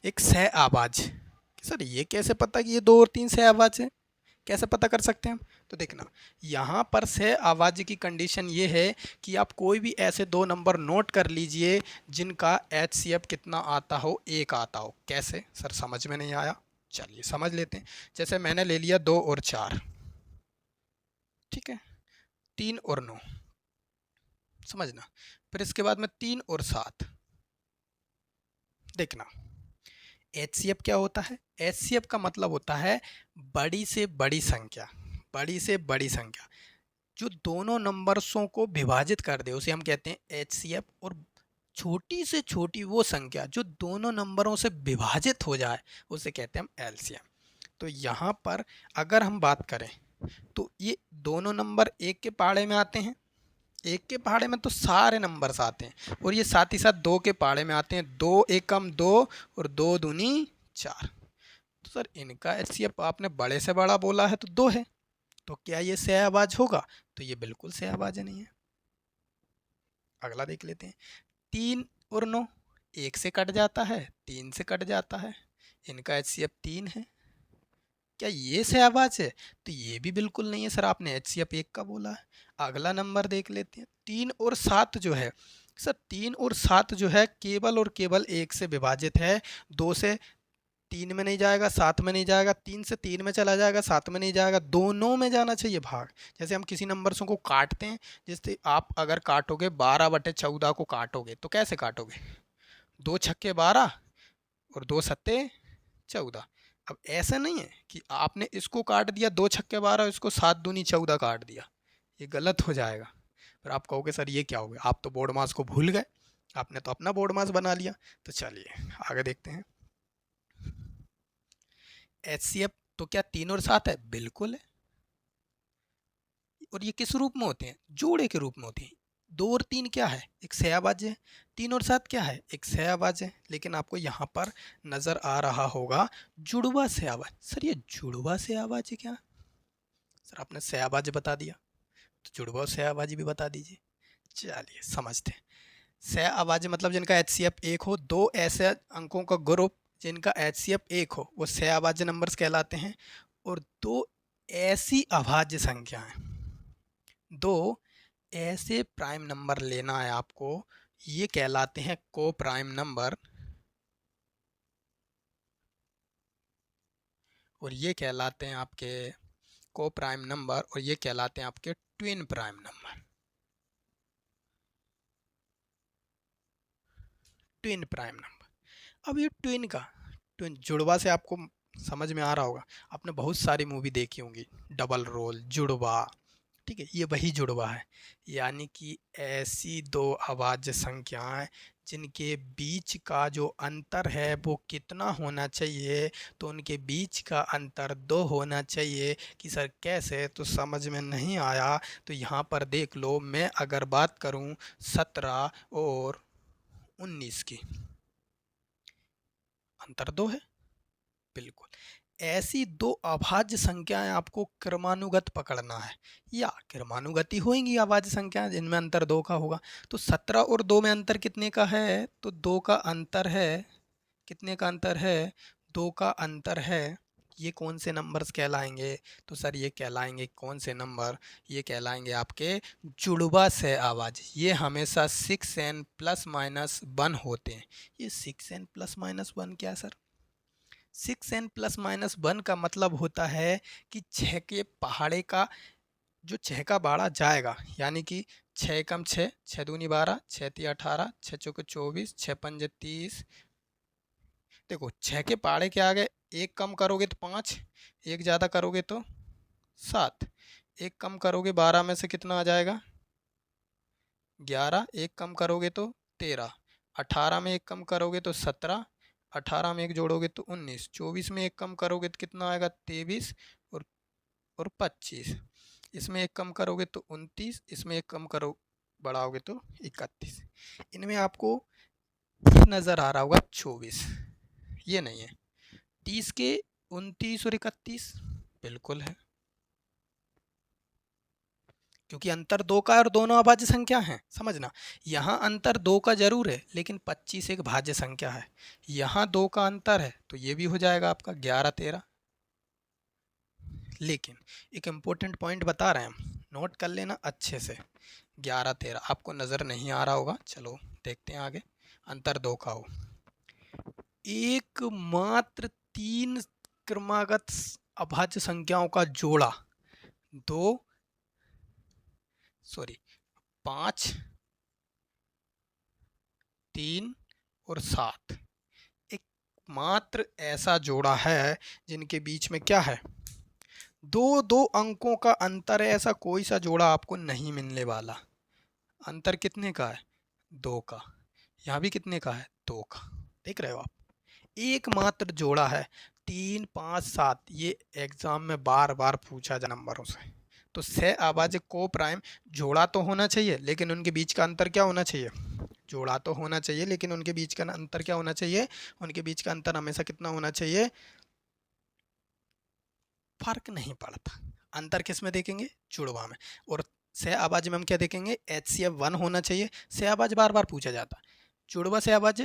Speaker 1: एक सह अभाज्य। सर ये कैसे पता कि ये 2 और 3 सह अभाज्य है? कैसे पता कर सकते हैं हम? तो देखना, यहाँ पर सह अभाज्य की कंडीशन ये है कि आप कोई भी ऐसे दो नंबर नोट कर लीजिए जिनका HCF कितना आता हो, 1 आता हो। कैसे? सर समझ में नहीं आया, चलिए समझ लेते हैं। जैसे मैंने ले लिया 2 और 4, ठीक है, 3 और 9, समझना। फिर इसके बाद में 3 और 7। देखना HCF क्या होता है? HCF का मतलब होता है बड़ी से बड़ी संख्या। बड़ी से बड़ी संख्या जो दोनों नंबर्सों को विभाजित कर दे उसे हम कहते हैं HCF। और छोटी से छोटी वो संख्या जो दोनों नंबरों से विभाजित हो जाए उसे कहते हैं हम LCM। तो यहाँ पर अगर हम बात करें तो ये दोनों नंबर एक के पहाड़े में आते हैं। एक के पहाड़े में तो सारे नंबर्स आते हैं, और ये साथ ही साथ दो के पहाड़े में आते हैं। 2 एकम 2 और 2 दूनी 4। तो सर इनका HCF आपने बड़े से बड़ा बोला है तो 2 है, तो क्या ये सह अभाज्य होगा? तो ये बिल्कुल सह अभाज्य नहीं है। अगला देख लेते हैं। 3 और 9, 1 से कट जाता है, 3 से कट जाता है, इनका HCF 3 है। क्या ये सह अभाज्य है? तो ये भी बिल्कुल नहीं है सर, आपने HCF 1 का बोला है। अगला नंबर देख लेते हैं। 3 और 7 जो है सर, 3 और 7 जो है केवल और केवल 1 से विभाजित है। 2 से 3 में नहीं जाएगा, 7 में नहीं जाएगा, 3 से 3 में चला जाएगा, 7 में नहीं जाएगा, दोनों में जाना चाहिए भाग। जैसे हम किसी नंबर्सों को काटते हैं, जैसे आप अगर काटोगे 12/14 को काटोगे तो कैसे काटोगे? 2 छक्के 12 और 2 सत्ते 14। अब ऐसा नहीं है कि आपने इसको काट दिया 2 छक्के 12, इसको 7 दूनी 14 काट दिया, ये गलत हो जाएगा। फिर आप कहोगे सर ये क्या हो गया, आप तो बोर्ड मास को भूल गए, आपने तो अपना बोर्ड मास बना लिया। तो चलिए आगे देखते हैं। HCF तो क्या 3 और 7 है? बिल्कुल है। और ये किस रूप में होते हैं? जोड़े के रूप में होते हैं। 2 और 3 क्या है? एक सह अभाज्य है। 3 और 7 क्या है? एक सह अभाज्य है। लेकिन आपको यहाँ पर नजर आ रहा होगा जुड़वा सह अभाज्य। सर ये जुड़वा सह अभाज्य क्या? सर आपने सह अभाज्य बता दिया, तो जुड़वा और सह अभाज्य भी बता दीजिए। चलिए समझते हैं। सह अभाज्य मतलब जिनका HCF 1 हो, दो ऐसे अंकों का ग्रुप जिनका HCF 1 हो वो सह अभाज्य नंबर्स कहलाते हैं। और दो ऐसी अभाज्य संख्याएं, दो ऐसे प्राइम नंबर लेना है आपको, ये कहलाते हैं को प्राइम नंबर, और ये कहलाते हैं आपके को प्राइम नंबर, और ये कहलाते हैं आपके twin prime number. Twin prime number. अब ये ट्विन जुड़वा से आपको समझ में आ रहा होगा, आपने बहुत सारी मूवी देखी होंगी, डबल रोल, जुड़वा, ठीक है, ये वही जुड़वा है। यानी कि ऐसी दो अभाज्य संख्याएं जिनके बीच का जो अंतर है वो कितना होना चाहिए? तो उनके बीच का अंतर 2 होना चाहिए। कि सर कैसे? तो समझ में नहीं आया तो यहाँ पर देख लो, मैं अगर बात करूँ 17 और 19 की, अंतर 2 है। बिल्कुल ऐसी दो अभाज्य संख्याएं आपको क्रमानुगत पकड़ना है, या क्रमानुगति होंगी अभाज्य संख्याएं जिनमें अंतर 2 का होगा। तो 17 और 2 में अंतर कितने का है? तो 2 का अंतर है। कितने का अंतर है? 2 का अंतर है ये कौन से नंबर्स कहलाएंगे? तो सर ये कहलाएंगे कौन से नंबर? ये कहलाएंगे आपके जुड़वा सह आवाज। ये हमेशा 6n प्लस माइनस 1 होते हैं। ये 6n प्लस माइनस 1 क्या सर? 6n प्लस माइनस 1 का मतलब होता है कि 6 के पहाड़े का जो 6 का बाड़ा जाएगा, यानी कि 6 कम 6, 6 दूनी 12, 6 ती 18, 6 चौके 24, 6 पंजे 30। देखो 6 के पहाड़े के आगे एक कम करोगे तो 5, एक ज़्यादा करोगे तो 7, एक कम करोगे 12 में से कितना आ जाएगा? 11, एक कम करोगे तो 13, 18 में एक कम करोगे तो 17, 18 में एक जोड़ोगे तो 19, 24 में एक कम करोगे तो कितना आएगा? 23 और 25, इसमें एक कम करोगे तो 29, इसमें एक कम करो बढ़ाओगे तो 31। इनमें आपको नज़र आ रहा होगा 24, ये नहीं है। 30 के 29 और 31 बिल्कुल है, क्योंकि अंतर 2 का और दोनों अभाज्य संख्या हैं। समझना, यहाँ अंतर 2 का जरूर है, लेकिन 25 एक भाज्य संख्या है। यहाँ 2 का अंतर है तो ये भी हो जाएगा आपका 11 13। लेकिन एक इम्पोर्टेंट पॉइंट बता रहे हैं हम, नोट कर लेना अच्छे से। 11 13 आपको नज़र नहीं आ रहा होगा, चलो देखते हैं आगे। अंतर 2 का हो, एकमात्र 3 क्रमागत अभाज्य संख्याओं का जोड़ा 5 3 और 7 एकमात्र ऐसा जोड़ा है जिनके बीच में क्या है? दो अंकों का अंतर है। ऐसा कोई सा जोड़ा आपको नहीं मिलने वाला। अंतर कितने का है? 2 का। यहाँ भी कितने का है? 2 का। देख रहे हो आप, एकमात्र जोड़ा है। 3 5 7 ये एग्जाम में बार बार पूछा जा नंबरों से। तो सह आवाज को प्राइम जोड़ा तो होना चाहिए, लेकिन उनके बीच का अंतर क्या होना चाहिए? जोड़ा तो होना चाहिए, लेकिन उनके बीच का अंतर क्या होना चाहिए? उनके बीच का अंतर हमेशा कितना होना चाहिए? फर्क नहीं पड़ता। अंतर किस में देखेंगे? जुड़वा में। और सह आवाज में हम क्या देखेंगे? HCF 1 होना चाहिए। सह आवाज बार बार पूछा जाता, जुड़वा सह आवाज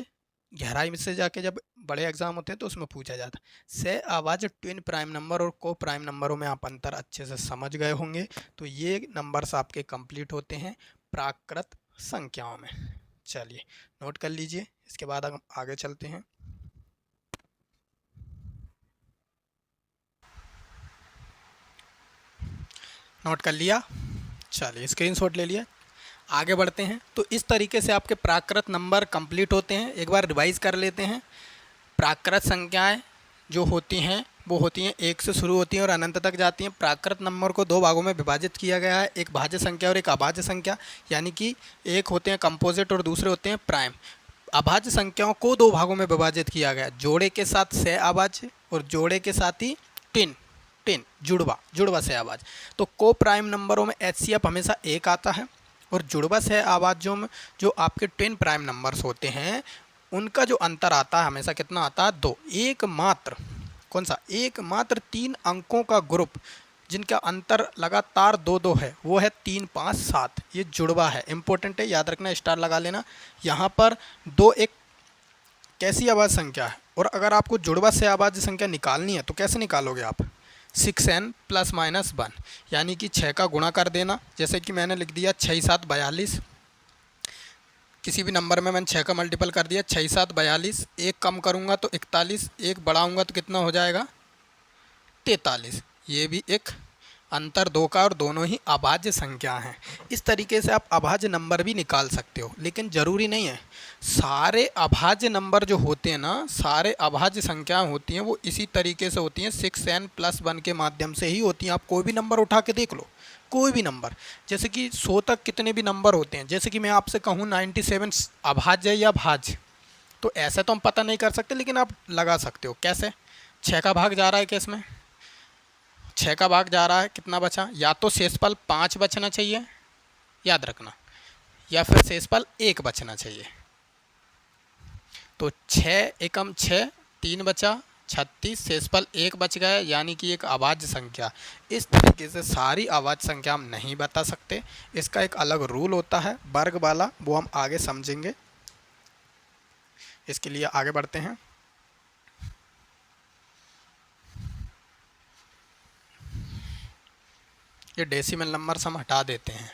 Speaker 1: गहराई में से जाके जब बड़े एग्जाम होते हैं तो उसमें पूछा जाता। सह आवाज ट्विन प्राइम नंबर और को प्राइम नंबरों में आप अंतर अच्छे से समझ गए होंगे। तो ये नंबर्स आपके कंप्लीट होते हैं प्राकृत संख्याओं में। चलिए नोट कर लीजिए, इसके बाद हम आगे चलते हैं। नोट कर लिया? चलिए स्क्रीनशॉट ले लिया, आगे बढ़ते हैं। तो इस तरीके से आपके प्राकृत नंबर कंप्लीट होते हैं। एक बार रिवाइज कर लेते हैं। प्राकृत संख्याएं जो होती हैं वो होती हैं 1 से शुरू होती हैं और अनंत तक जाती हैं। प्राकृत नंबर को 2 भागों में विभाजित किया गया है, एक भाज्य संख्या और एक अभाज्य संख्या, यानी कि एक होते हैं कंपोजिट और दूसरे होते हैं प्राइम। अभाज्य संख्याओं को 2 भागों में विभाजित किया गया, जोड़े के साथ सह अभाज्य और जोड़े के साथ ही टिन जुड़वा सह आवाज। तो को प्राइम नंबरों में HCF हमेशा 1 आता है, और जुड़वा सह आवाजों में जो आपके ट्विन प्राइम नंबर्स होते हैं उनका जो अंतर आता है हमेशा कितना आता है? 2। एकमात्र कौन सा? एकमात्र 3 अंकों का ग्रुप जिनका अंतर लगातार 2 है वो है 3 5 7। ये जुड़वा है, इंपॉर्टेंट है, याद रखना, स्टार लगा लेना। यहाँ पर 2 एक कैसी आवाज़ संख्या है, और अगर आपको जुड़वा से आवाज़ संख्या निकालनी है तो कैसे निकालोगे आप? 6n प्लस माइनस 1, यानी कि 6 का गुणा कर देना। जैसे कि मैंने लिख दिया 6 7 42, किसी भी नंबर में मैंने 6 का मल्टीपल कर दिया, 6 7 42, एक कम करूँगा तो 41, एक बढ़ाऊँगा तो कितना हो जाएगा? 43। ये भी एक अंतर 2 का, और दोनों ही अभाज्य संख्या हैं। इस तरीके से आप अभाज्य नंबर भी निकाल सकते हो, लेकिन ज़रूरी नहीं है। सारे अभाज्य नंबर जो होते हैं ना, सारे अभाज्य संख्याएं होती हैं वो इसी तरीके से होती हैं, 6n प्लस 1 के माध्यम से ही होती हैं। आप कोई भी नंबर उठा के देख लो, कोई भी नंबर, जैसे कि 100 तक कितने भी नंबर होते हैं। जैसे कि मैं आपसे कहूँ 97 अभाज्य या भाज्य, तो ऐसे तो हम पता नहीं कर सकते, लेकिन आप लगा सकते हो। कैसे? 6 का भाग जा रहा है किस में? 6 का भाग जा रहा है, कितना बचा? या तो शेषफल 5 बचना चाहिए, याद रखना, या फिर शेषफल 1 बचना चाहिए। तो 6 एकम 6, 3 बचा 36, शेषफल 1 बच गया, यानी कि एक अभाज्य संख्या। इस तरीके से सारी अभाज्य संख्या हम नहीं बता सकते, इसका एक अलग रूल होता है वर्ग वाला, वो हम आगे समझेंगे। इसके लिए आगे बढ़ते हैं। ये डेसिमल नंबर्स हम हटा देते हैं।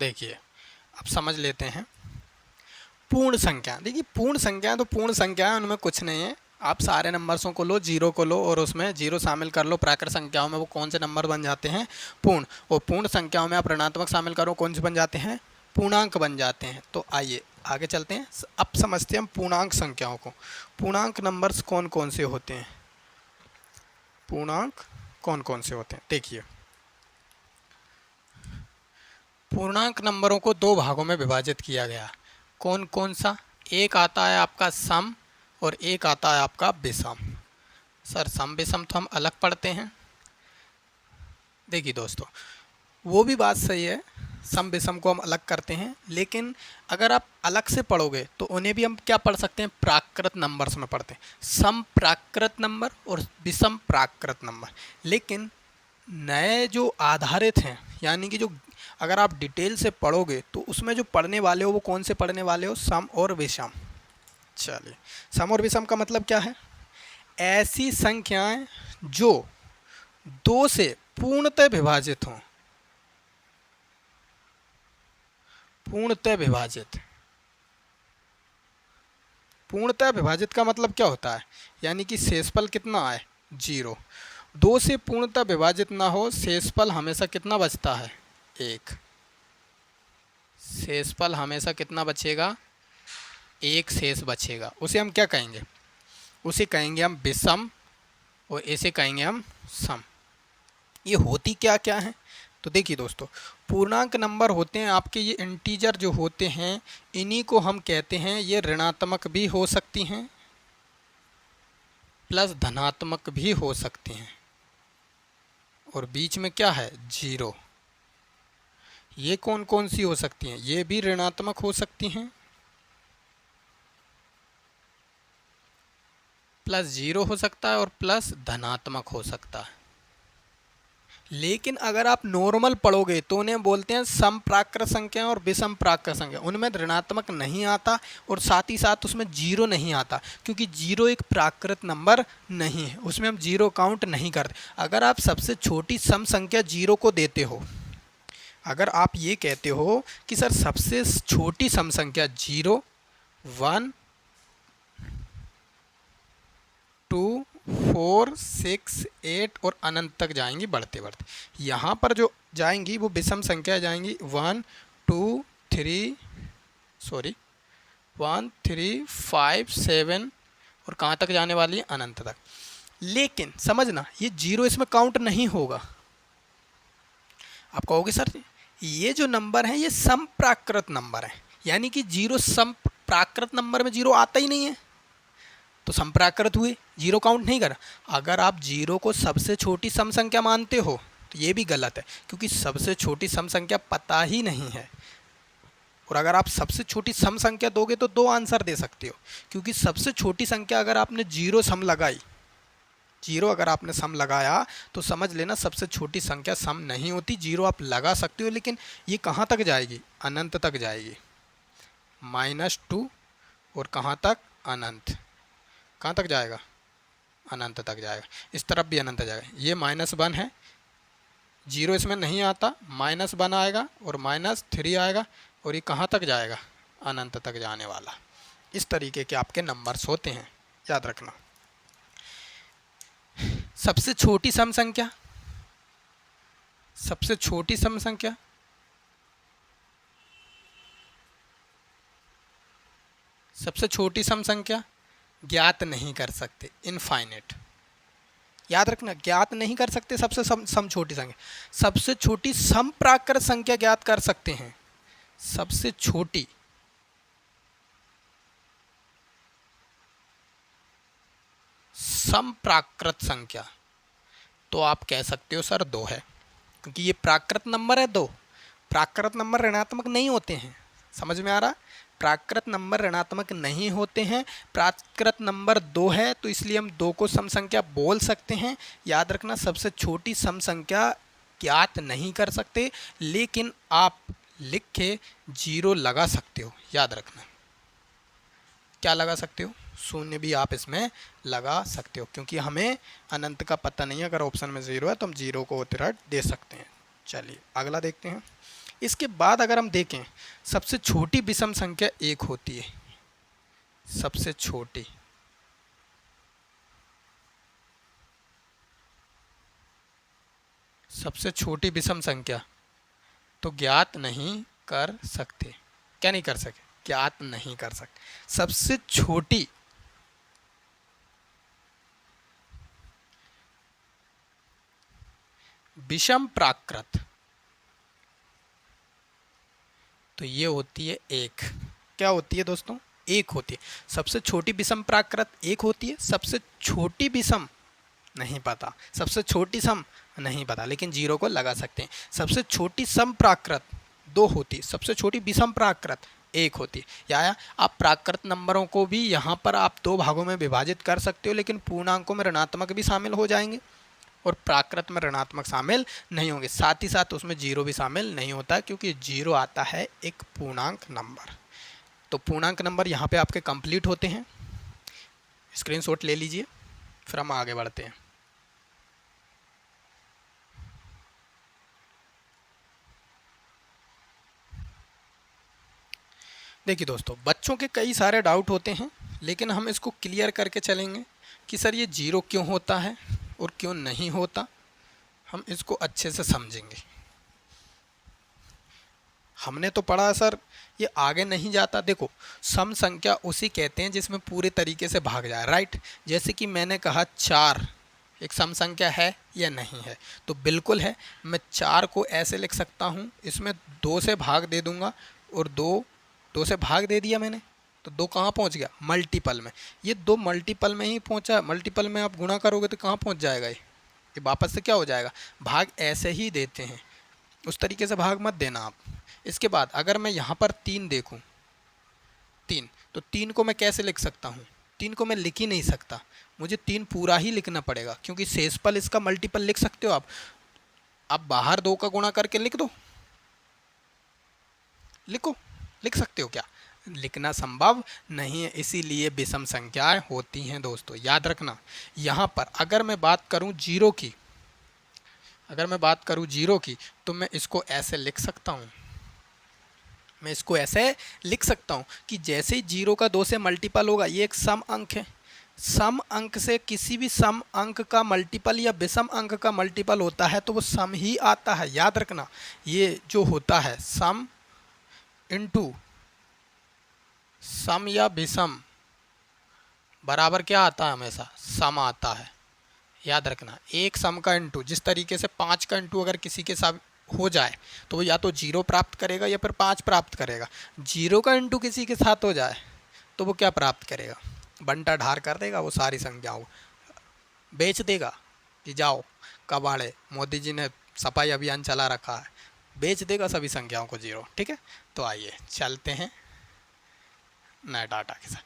Speaker 1: देखिए अब समझ लेते हैं पूर्ण संख्या। देखिए पूर्ण संख्या तो पूर्ण संख्या है, उनमें कुछ नहीं है। आप सारे नंबर्सों को लो, जीरो को लो और उसमें जीरो शामिल कर लो प्राकृत संख्याओं में, वो कौन से नंबर बन जाते हैं? पूर्ण। और पूर्ण संख्याओं में आप ऋणात्मक शामिल करो, कौन से बन जाते हैं? पूर्णांक बन जाते हैं। तो आइए आगे चलते हैं, अब समझते हैं हम पूर्णांक संख्याओं को। पूर्णांक नंबर्स कौन कौन से होते हैं? पूर्णांक कौन कौन से होते हैं? देखिए पूर्णांक नंबरों को दो भागों में विभाजित किया गया। कौन कौन सा? एक आता है आपका सम और एक आता है आपका विषम। सर सम विषम तो हम अलग पढ़ते हैं। देखिए दोस्तों वो भी बात सही है, सम विषम को हम अलग करते हैं, लेकिन अगर आप अलग से पढ़ोगे तो उन्हें भी हम क्या पढ़ सकते हैं? प्राकृत नंबर्स में पढ़ते हैं। सम प्राकृत नंबर और विषम प्राकृत नंबर। लेकिन नए जो आधारित हैं, यानी कि जो अगर आप डिटेल से पढ़ोगे तो उसमें जो पढ़ने वाले हो वो कौन से पढ़ने वाले हो? सम और विषम। चलिए सम और विषम का मतलब क्या है? ऐसी संख्याएं जो दो से पूर्णतः विभाजित हों। पूर्णतः विभाजित। पूर्णतः विभाजित का मतलब क्या होता है? यानी कि शेषफल कितना आए? 0। दो से पूर्णतः विभाजित ना हो, शेषफल हमेशा कितना बचता है? 1। शेषफल हमेशा कितना बचेगा? 1 शेष बचेगा। उसे हम क्या कहेंगे? उसे कहेंगे हम विषम और इसे कहेंगे हम सम। ये होती क्या क्या है? तो देखिए दोस्तों पूर्णांक नंबर होते हैं आपके ये इंटीजर जो होते हैं, इन्हीं को हम कहते हैं, ये ऋणात्मक भी हो सकती हैं प्लस धनात्मक भी हो सकती हैं, और बीच में क्या है? 0। ये कौन कौन सी हो सकती हैं? ये भी ऋणात्मक हो सकती हैं प्लस 0 हो सकता है और प्लस धनात्मक हो सकता है। लेकिन अगर आप नॉर्मल पढ़ोगे तो उन्हें बोलते हैं सम प्राकृत संख्या और विषम प्राकृत संख्या। उनमें ऋणात्मक नहीं आता और साथ ही साथ उसमें 0 नहीं आता, क्योंकि 0 एक प्राकृत नंबर नहीं है, उसमें हम 0 काउंट नहीं करते। अगर आप सबसे छोटी सम संख्या 0 को देते हो, अगर आप ये कहते हो कि सर सबसे छोटी सम संख्या 0, 1, 2, 4, 6, 8 और अनंत तक जाएंगी बढ़ते बढ़ते। यहाँ पर जो जाएंगी वो विषम संख्या जाएंगी 1, 2, 3, 5, 7 और कहाँ तक जाने वाली है? अनंत तक। लेकिन समझना ये 0 इसमें काउंट नहीं होगा। आप कहोगे सर ये जो नंबर है ये सम प्राकृत नंबर है, यानी कि 0 सम प्राकृत नंबर में 0 आता ही नहीं है, तो संप्राकृत हुए, 0 काउंट नहीं करा। अगर आप 0 को सबसे छोटी सम संख्या मानते हो तो ये भी गलत है, क्योंकि सबसे छोटी सम संख्या पता ही नहीं है। और अगर आप सबसे छोटी सम संख्या दोगे तो 2 आंसर दे सकते हो, क्योंकि सबसे छोटी संख्या अगर आपने 0 सम लगाई, 0 अगर आपने सम लगाया तो समझ लेना सबसे छोटी संख्या सम नहीं होती। 0 आप लगा सकते हो, लेकिन ये कहाँ तक जाएगी? अनंत तक जाएगी। -2 और कहाँ तक? अनंत। कहाँ तक जाएगा? अनंत तक जाएगा। इस तरफ भी अनंत जाएगा। ये -1 है, 0 इसमें नहीं आता, -1 आएगा और -3 आएगा, और ये कहाँ तक जाएगा? अनंत तक जाने वाला। इस तरीके के आपके नंबर्स होते हैं, याद रखना। सबसे छोटी सम संख्या, सबसे छोटी सम संख्या सबसे छोटी सम संख्या ज्ञात नहीं कर सकते, इनफाइनेट। याद रखना, ज्ञात नहीं कर सकते सबसे सम छोटी संख्या। सबसे छोटी सम प्राकृत संख्या ज्ञात कर सकते हैं। सबसे छोटी सम प्राकृत संख्या तो आप कह सकते हो सर 2 है, क्योंकि ये प्राकृत नंबर है 2। प्राकृत नंबर ऋणात्मक नहीं होते हैं, समझ में आ रहा? प्राकृत नंबर ऋणात्मक नहीं होते हैं। प्राकृत नंबर 2 है, तो इसलिए हम 2 को सम संख्या बोल सकते हैं। याद रखना, सबसे छोटी सम संख्या ज्ञात नहीं कर सकते, लेकिन आप लिख के जीरो लगा सकते हो, याद रखना। क्या लगा सकते हो? शून्य भी आप इसमें लगा सकते हो, क्योंकि हमें अनंत का पता नहीं है। अगर ऑप्शन में जीरो है तो हम जीरो को उत्तर दे सकते हैं। चलिए अगला देखते हैं। इसके बाद अगर हम देखें, सबसे छोटी विषम संख्या एक होती है। सबसे छोटी विषम संख्या तो ज्ञात नहीं कर सकते। क्या नहीं कर सके? ज्ञात नहीं कर सकते। सबसे छोटी विषम प्राकृत तो ये होती है एक। क्या होती है दोस्तों? एक होती है। सबसे छोटी विषम प्राकृत एक होती है। सबसे छोटी विषम नहीं पता, सबसे छोटी सम नहीं पता, लेकिन जीरो को लगा सकते हैं। सबसे छोटी सम प्राकृत दो होती है। सबसे छोटी विषम प्राकृत एक होती है। या आप प्राकृत नंबरों को भी यहाँ पर आप दो भागों में विभाजित कर सकते हो, लेकिन पूर्णांकों में ऋणात्मक भी शामिल हो जाएंगे और प्राकृत में ऋणात्मक शामिल नहीं होंगे। साथ ही साथ उसमें जीरो भी शामिल नहीं होता, क्योंकि जीरो आता है एक पूर्णांक नंबर। तो पूर्णांक नंबर यहाँ पे आपके कंप्लीट होते हैं। स्क्रीनशॉट ले लीजिए, फिर हम आगे बढ़ते हैं। देखिए दोस्तों, बच्चों के कई सारे डाउट होते हैं, लेकिन हम इसको क्लियर करके चलेंगे कि सर ये जीरो क्यों होता है और क्यों नहीं होता। हम इसको अच्छे से समझेंगे। हमने तो पढ़ा सर ये आगे नहीं जाता। देखो, सम संख्या उसी कहते हैं जिसमें पूरे तरीके से भाग जाए, राइट। जैसे कि मैंने कहा 4 एक सम संख्या है या नहीं है, तो बिल्कुल है। मैं 4 को ऐसे लिख सकता हूँ, इसमें 2 से भाग दे दूंगा और 2 से भाग दे दिया मैंने, तो 2 कहाँ पहुँच गया? मल्टीपल में। ये 2 मल्टीपल में ही पहुँचा। मल्टीपल में आप गुणा करोगे तो कहाँ पहुँच जाएगा? ये वापस से क्या हो जाएगा? भाग ऐसे ही देते हैं, उस तरीके से भाग मत देना आप। इसके बाद अगर मैं यहाँ पर 3 देखूँ, 3, तो 3 को मैं कैसे लिख सकता हूँ? 3 को मैं लिख ही नहीं सकता, मुझे 3 पूरा ही लिखना पड़ेगा, क्योंकि शेषफल इसका मल्टीपल लिख सकते हो आप। अब बाहर 2 का गुणा करके लिख दो, लिख सकते हो क्या? लिखना संभव नहीं है, इसीलिए विषम संख्याएं होती हैं दोस्तों, याद रखना। यहाँ पर अगर मैं बात करूँ जीरो की, तो मैं इसको ऐसे लिख सकता हूँ। कि जैसे ही जीरो का 2 से मल्टीपल होगा, ये एक सम अंक है। सम अंक से किसी भी सम अंक का मल्टीपल या विषम अंक का मल्टीपल होता है तो वो सम ही आता है, याद रखना। ये जो होता है सम इंटू सम या विषम बराबर क्या आता है? हमेशा सम आता है, याद रखना। एक सम का इंटू, जिस तरीके से 5 का इंटू अगर किसी के साथ हो जाए तो वो या तो 0 प्राप्त करेगा या फिर 5 प्राप्त करेगा। 0 का इंटू किसी के साथ हो जाए तो वो क्या प्राप्त करेगा? बंटा ढार कर देगा, वो सारी संख्याओं बेच देगा कि जाओ कबाड़े, मोदी जी ने सफाई अभियान चला रखा है, बेच देगा सभी संख्याओं को 0। ठीक है, तो आइए चलते हैं नए डाटा के साथ।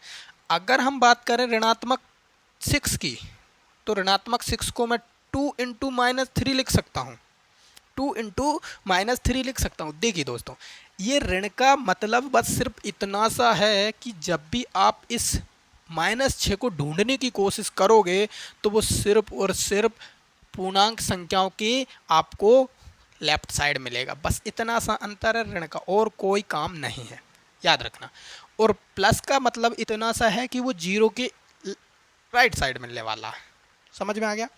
Speaker 1: अगर हम बात करें ऋणात्मक 6 की, तो ऋणात्मक 6 को मैं 2 इंटू -3 लिख सकता हूँ। 2 इंटू -3 लिख सकता हूँ। देखिए दोस्तों, ये ऋण का मतलब बस सिर्फ इतना सा है कि जब भी आप इस -6 को ढूंढने की कोशिश करोगे तो वो सिर्फ और सिर्फ पूर्णांक संख्याओं के आपको लेफ्ट साइड मिलेगा। बस इतना सा अंतर है ऋण का, और कोई काम नहीं है, याद रखना। और प्लस का मतलब इतना सा है कि वो 0 के राइट साइड मिलने वाला है। समझ में आ गया?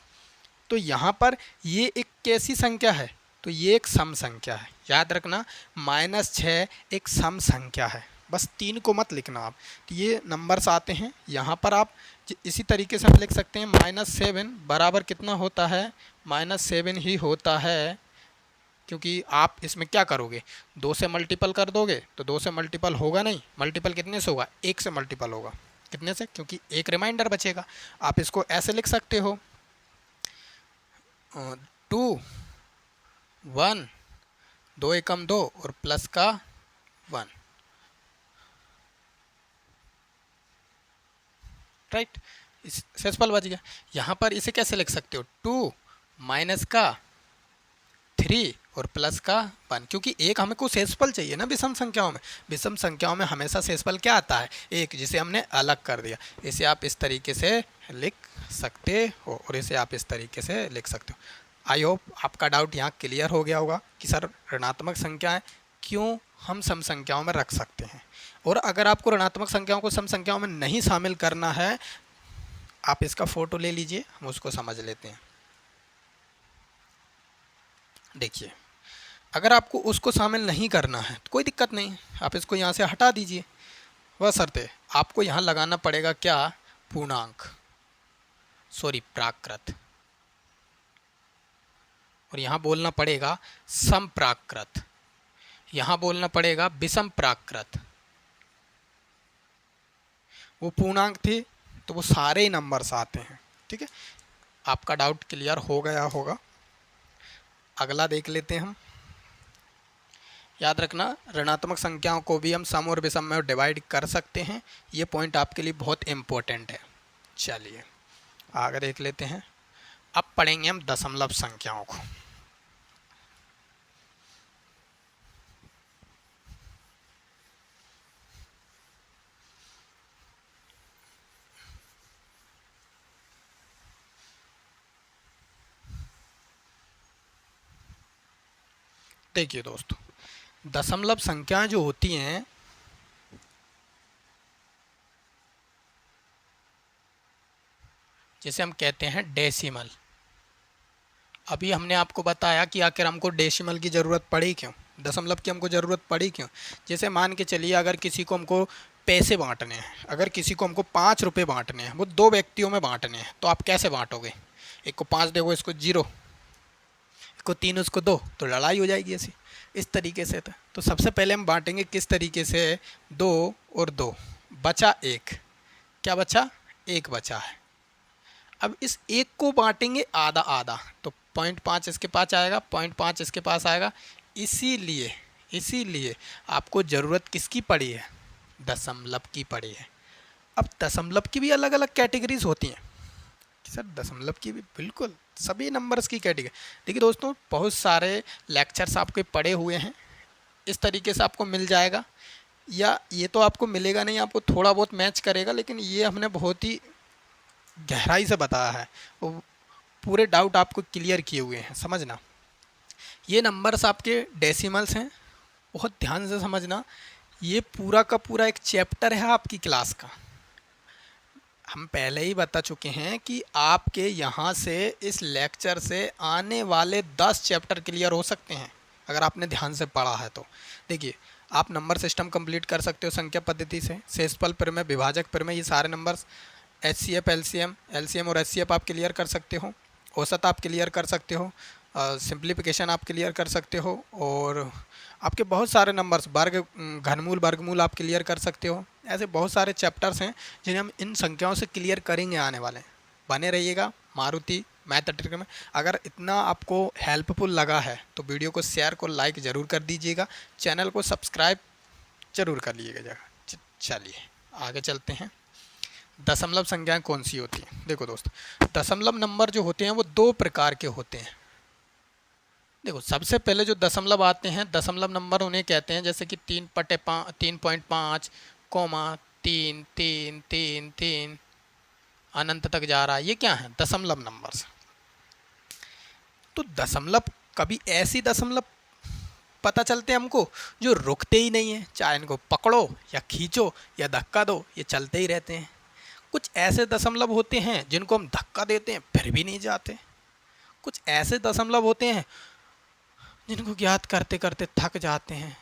Speaker 1: तो यहाँ पर ये एक कैसी संख्या है? तो ये एक सम संख्या है, याद रखना। -6 एक सम संख्या है, बस 3 को मत लिखना आप। तो ये नंबर्स आते हैं यहाँ पर, आप इसी तरीके से हम लिख सकते हैं। -7 बराबर कितना होता है? -7 ही होता है, क्योंकि आप इसमें क्या करोगे? 2 से मल्टीपल कर दोगे तो 2 से मल्टीपल होगा नहीं। मल्टीपल कितने से होगा? 1 से मल्टीपल होगा। कितने से? क्योंकि एक रिमाइंडर बचेगा। आप इसको ऐसे लिख सकते हो, 2 1 2 एकम 2 और प्लस का 1, राइट। शेषफल बच गया। यहाँ पर इसे कैसे लिख सकते हो? 2 माइनस का 3 और प्लस का 1, क्योंकि एक हमें को शेषफल चाहिए ना विषम संख्याओं में। विषम संख्याओं में हमेशा शेषफल क्या आता है? 1, जिसे हमने अलग कर दिया। इसे आप इस तरीके से लिख सकते हो और इसे आप इस तरीके से लिख सकते हो। आई होप आपका डाउट यहाँ क्लियर हो गया होगा कि सर ऋणात्मक संख्याएं क्यों हम सम संख्याओं में रख सकते हैं। और अगर आपको ऋणात्मक संख्याओं को सम संख्याओं में नहीं शामिल करना है, आप इसका फोटो ले लीजिए, हम उसको समझ लेते हैं। देखिए, अगर आपको उसको शामिल नहीं करना है तो कोई दिक्कत नहीं, आप इसको यहाँ से हटा दीजिए। वह शर्ते आपको यहाँ लगाना पड़ेगा क्या? पूर्णांक, सॉरी प्राकृत, और यहाँ बोलना पड़ेगा सम प्राकृत, यहाँ बोलना पड़ेगा विषम प्राकृत। वो पूर्णांक थे तो वो सारे ही नंबर्स आते हैं। ठीक है, आपका डाउट क्लियर हो गया होगा। अगला देख लेते हैं हम। याद रखना, ऋणात्मक संख्याओं को भी हम सम और विषम में डिवाइड कर सकते हैं। ये पॉइंट आपके लिए बहुत इम्पोर्टेंट है। चलिए आगे देख लेते हैं। अब पढ़ेंगे हम दशमलव संख्याओं को। देखिए दोस्तों, दशमलव संख्याएं जो होती हैं जिसे हम कहते हैं डेसिमल। अभी हमने आपको बताया कि आखिर हमको डेसिमल की ज़रूरत पड़ी क्यों, दशमलव की हमको ज़रूरत पड़ी क्यों। जैसे मान के चलिए, अगर किसी को हमको पैसे बांटने हैं, अगर किसी को हमको 5 रुपये बांटने हैं, वो 2 व्यक्तियों में बांटने हैं, तो आप कैसे बांटोगे? एक को 5 दोगे, इसको 0, को 3, उसको 2, तो लड़ाई हो जाएगी ऐसी। इस तरीके से तो सबसे पहले हम बांटेंगे किस तरीके से? 2 और 2 बचा 1, क्या बचा? 1 बचा है। अब इस 1 को बांटेंगे आधा आधा, तो 0.5 इसके पास आएगा, 0.5 इसके पास आएगा। इसीलिए आपको ज़रूरत किसकी पड़ी है? दशमलव की पड़ी है। अब दशमलव की भी अलग अलग कैटेगरीज होती हैं कि सर दशमलव की भी बिल्कुल सभी नंबर्स की कैटेगरी। देखिए दोस्तों, बहुत सारे लेक्चर्स आपके पड़े हुए हैं, इस तरीके से आपको मिल जाएगा, या ये तो आपको मिलेगा नहीं, आपको थोड़ा बहुत मैच करेगा, लेकिन ये हमने बहुत ही गहराई से बताया है, वो पूरे डाउट आपको क्लियर किए हुए हैं। समझना, ये नंबर्स आपके डेसिमल्स हैं, बहुत ध्यान से समझना। ये पूरा का पूरा एक चैप्टर है आपकी क्लास का। हम पहले ही बता चुके हैं कि आपके यहाँ से इस लेक्चर से आने वाले 10 चैप्टर क्लियर हो सकते हैं अगर आपने ध्यान से पढ़ा है तो। देखिए, आप नंबर सिस्टम कंप्लीट कर सकते हो संख्या पद्धति से, शेषफल प्रमेय, विभाजक प्रमेय, ये सारे नंबर्स, एचसीएफ, एलसीएम और एचसीएफ आप क्लियर कर सकते हो, औसत आप क्लियर कर सकते हो, सिंप्लीफिकेशन आप क्लियर कर सकते हो, और आपके बहुत सारे नंबर्स, वर्ग, घनमूल, वर्गमूल आप क्लियर कर सकते हो। ऐसे बहुत सारे चैप्टर्स हैं जिन्हें हम इन संख्याओं से क्लियर करेंगे आने वाले। बने रहिएगा मारुति मैथ ट्रिक में। अगर इतना आपको हेल्पफुल लगा है तो वीडियो को शेयर को लाइक ज़रूर कर दीजिएगा, चैनल को सब्सक्राइब ज़रूर कर लीजिएगा। चलिए आगे चलते हैं। दशमलव संख्याएं कौन सी होती हैं? देखो दोस्तों, दशमलव नंबर जो होते हैं वो 2 प्रकार के होते हैं। देखो, सबसे पहले जो दशमलव आते हैं, दशमलव नंबर उन्हें कहते हैं जैसे कि 3/5, 3, 3, 3, 3 अनंत तक जा रहा है, ये क्या है? दशमलव नंबर्स। तो दशमलव, कभी ऐसी दशमलव पता चलते हैं हमको जो रुकते ही नहीं है, चाहे इनको पकड़ो या खींचो या धक्का दो, ये चलते ही रहते हैं। कुछ ऐसे दशमलव होते हैं जिनको हम धक्का देते हैं फिर भी नहीं जाते। कुछ ऐसे दशमलव होते हैं जिनको ज्ञात करते करते थक जाते हैं।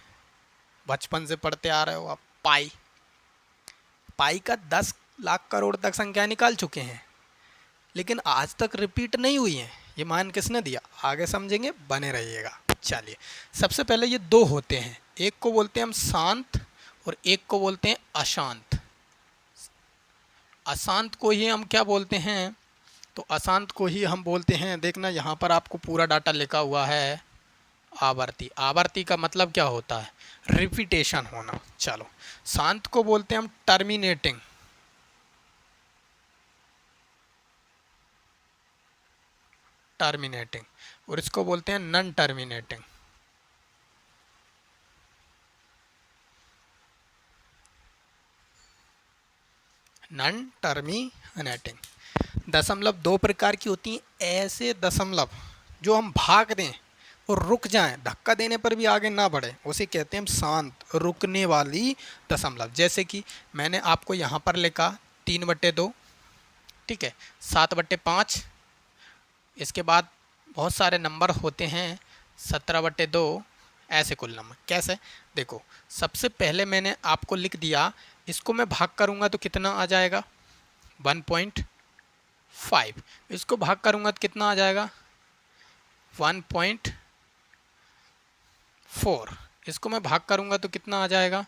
Speaker 1: बचपन से पढ़ते आ रहे हो आप, पाई का 10 लाख करोड़ तक संख्या निकाल चुके हैं, लेकिन आज तक रिपीट नहीं हुई है। ये मान किसने दिया? आगे समझेंगे, बने रहिएगा। चलिए, सबसे पहले ये 2 होते हैं, एक को बोलते हैं हम शांत और एक को बोलते हैं अशांत। अशांत को ही हम क्या बोलते हैं? तो अशांत को ही हम बोलते हैं, देखना यहाँ पर आपको पूरा डाटा लिखा हुआ है, आवर्ती। आवर्ती का मतलब क्या होता है? रिपीटेशन होना। चलो, शांत को बोलते हैं हम टर्मिनेटिंग। टर्मिनेटिंग, और इसको बोलते हैं नॉन टर्मिनेटिंग। Non terminating. दशमलव दो प्रकार की होती हैं। ऐसे दशमलव जो हम भाग दें और रुक जाएं, धक्का देने पर भी आगे ना बढ़े, उसे कहते हैं हम शांत रुकने वाली दशमलव। जैसे कि मैंने आपको यहाँ पर लिखा 3/2, ठीक है, 7/5, इसके बाद बहुत सारे नंबर होते हैं 17/2, ऐसे कुल नंबर। कैसे? देखो, सबसे पहले मैंने आपको लिख दिया, इसको मैं भाग करूँगा तो कितना आ जाएगा 1.5, इसको भाग करूँगा तो कितना आ जाएगा 1.4, इसको मैं भाग करूँगा तो कितना आ जाएगा,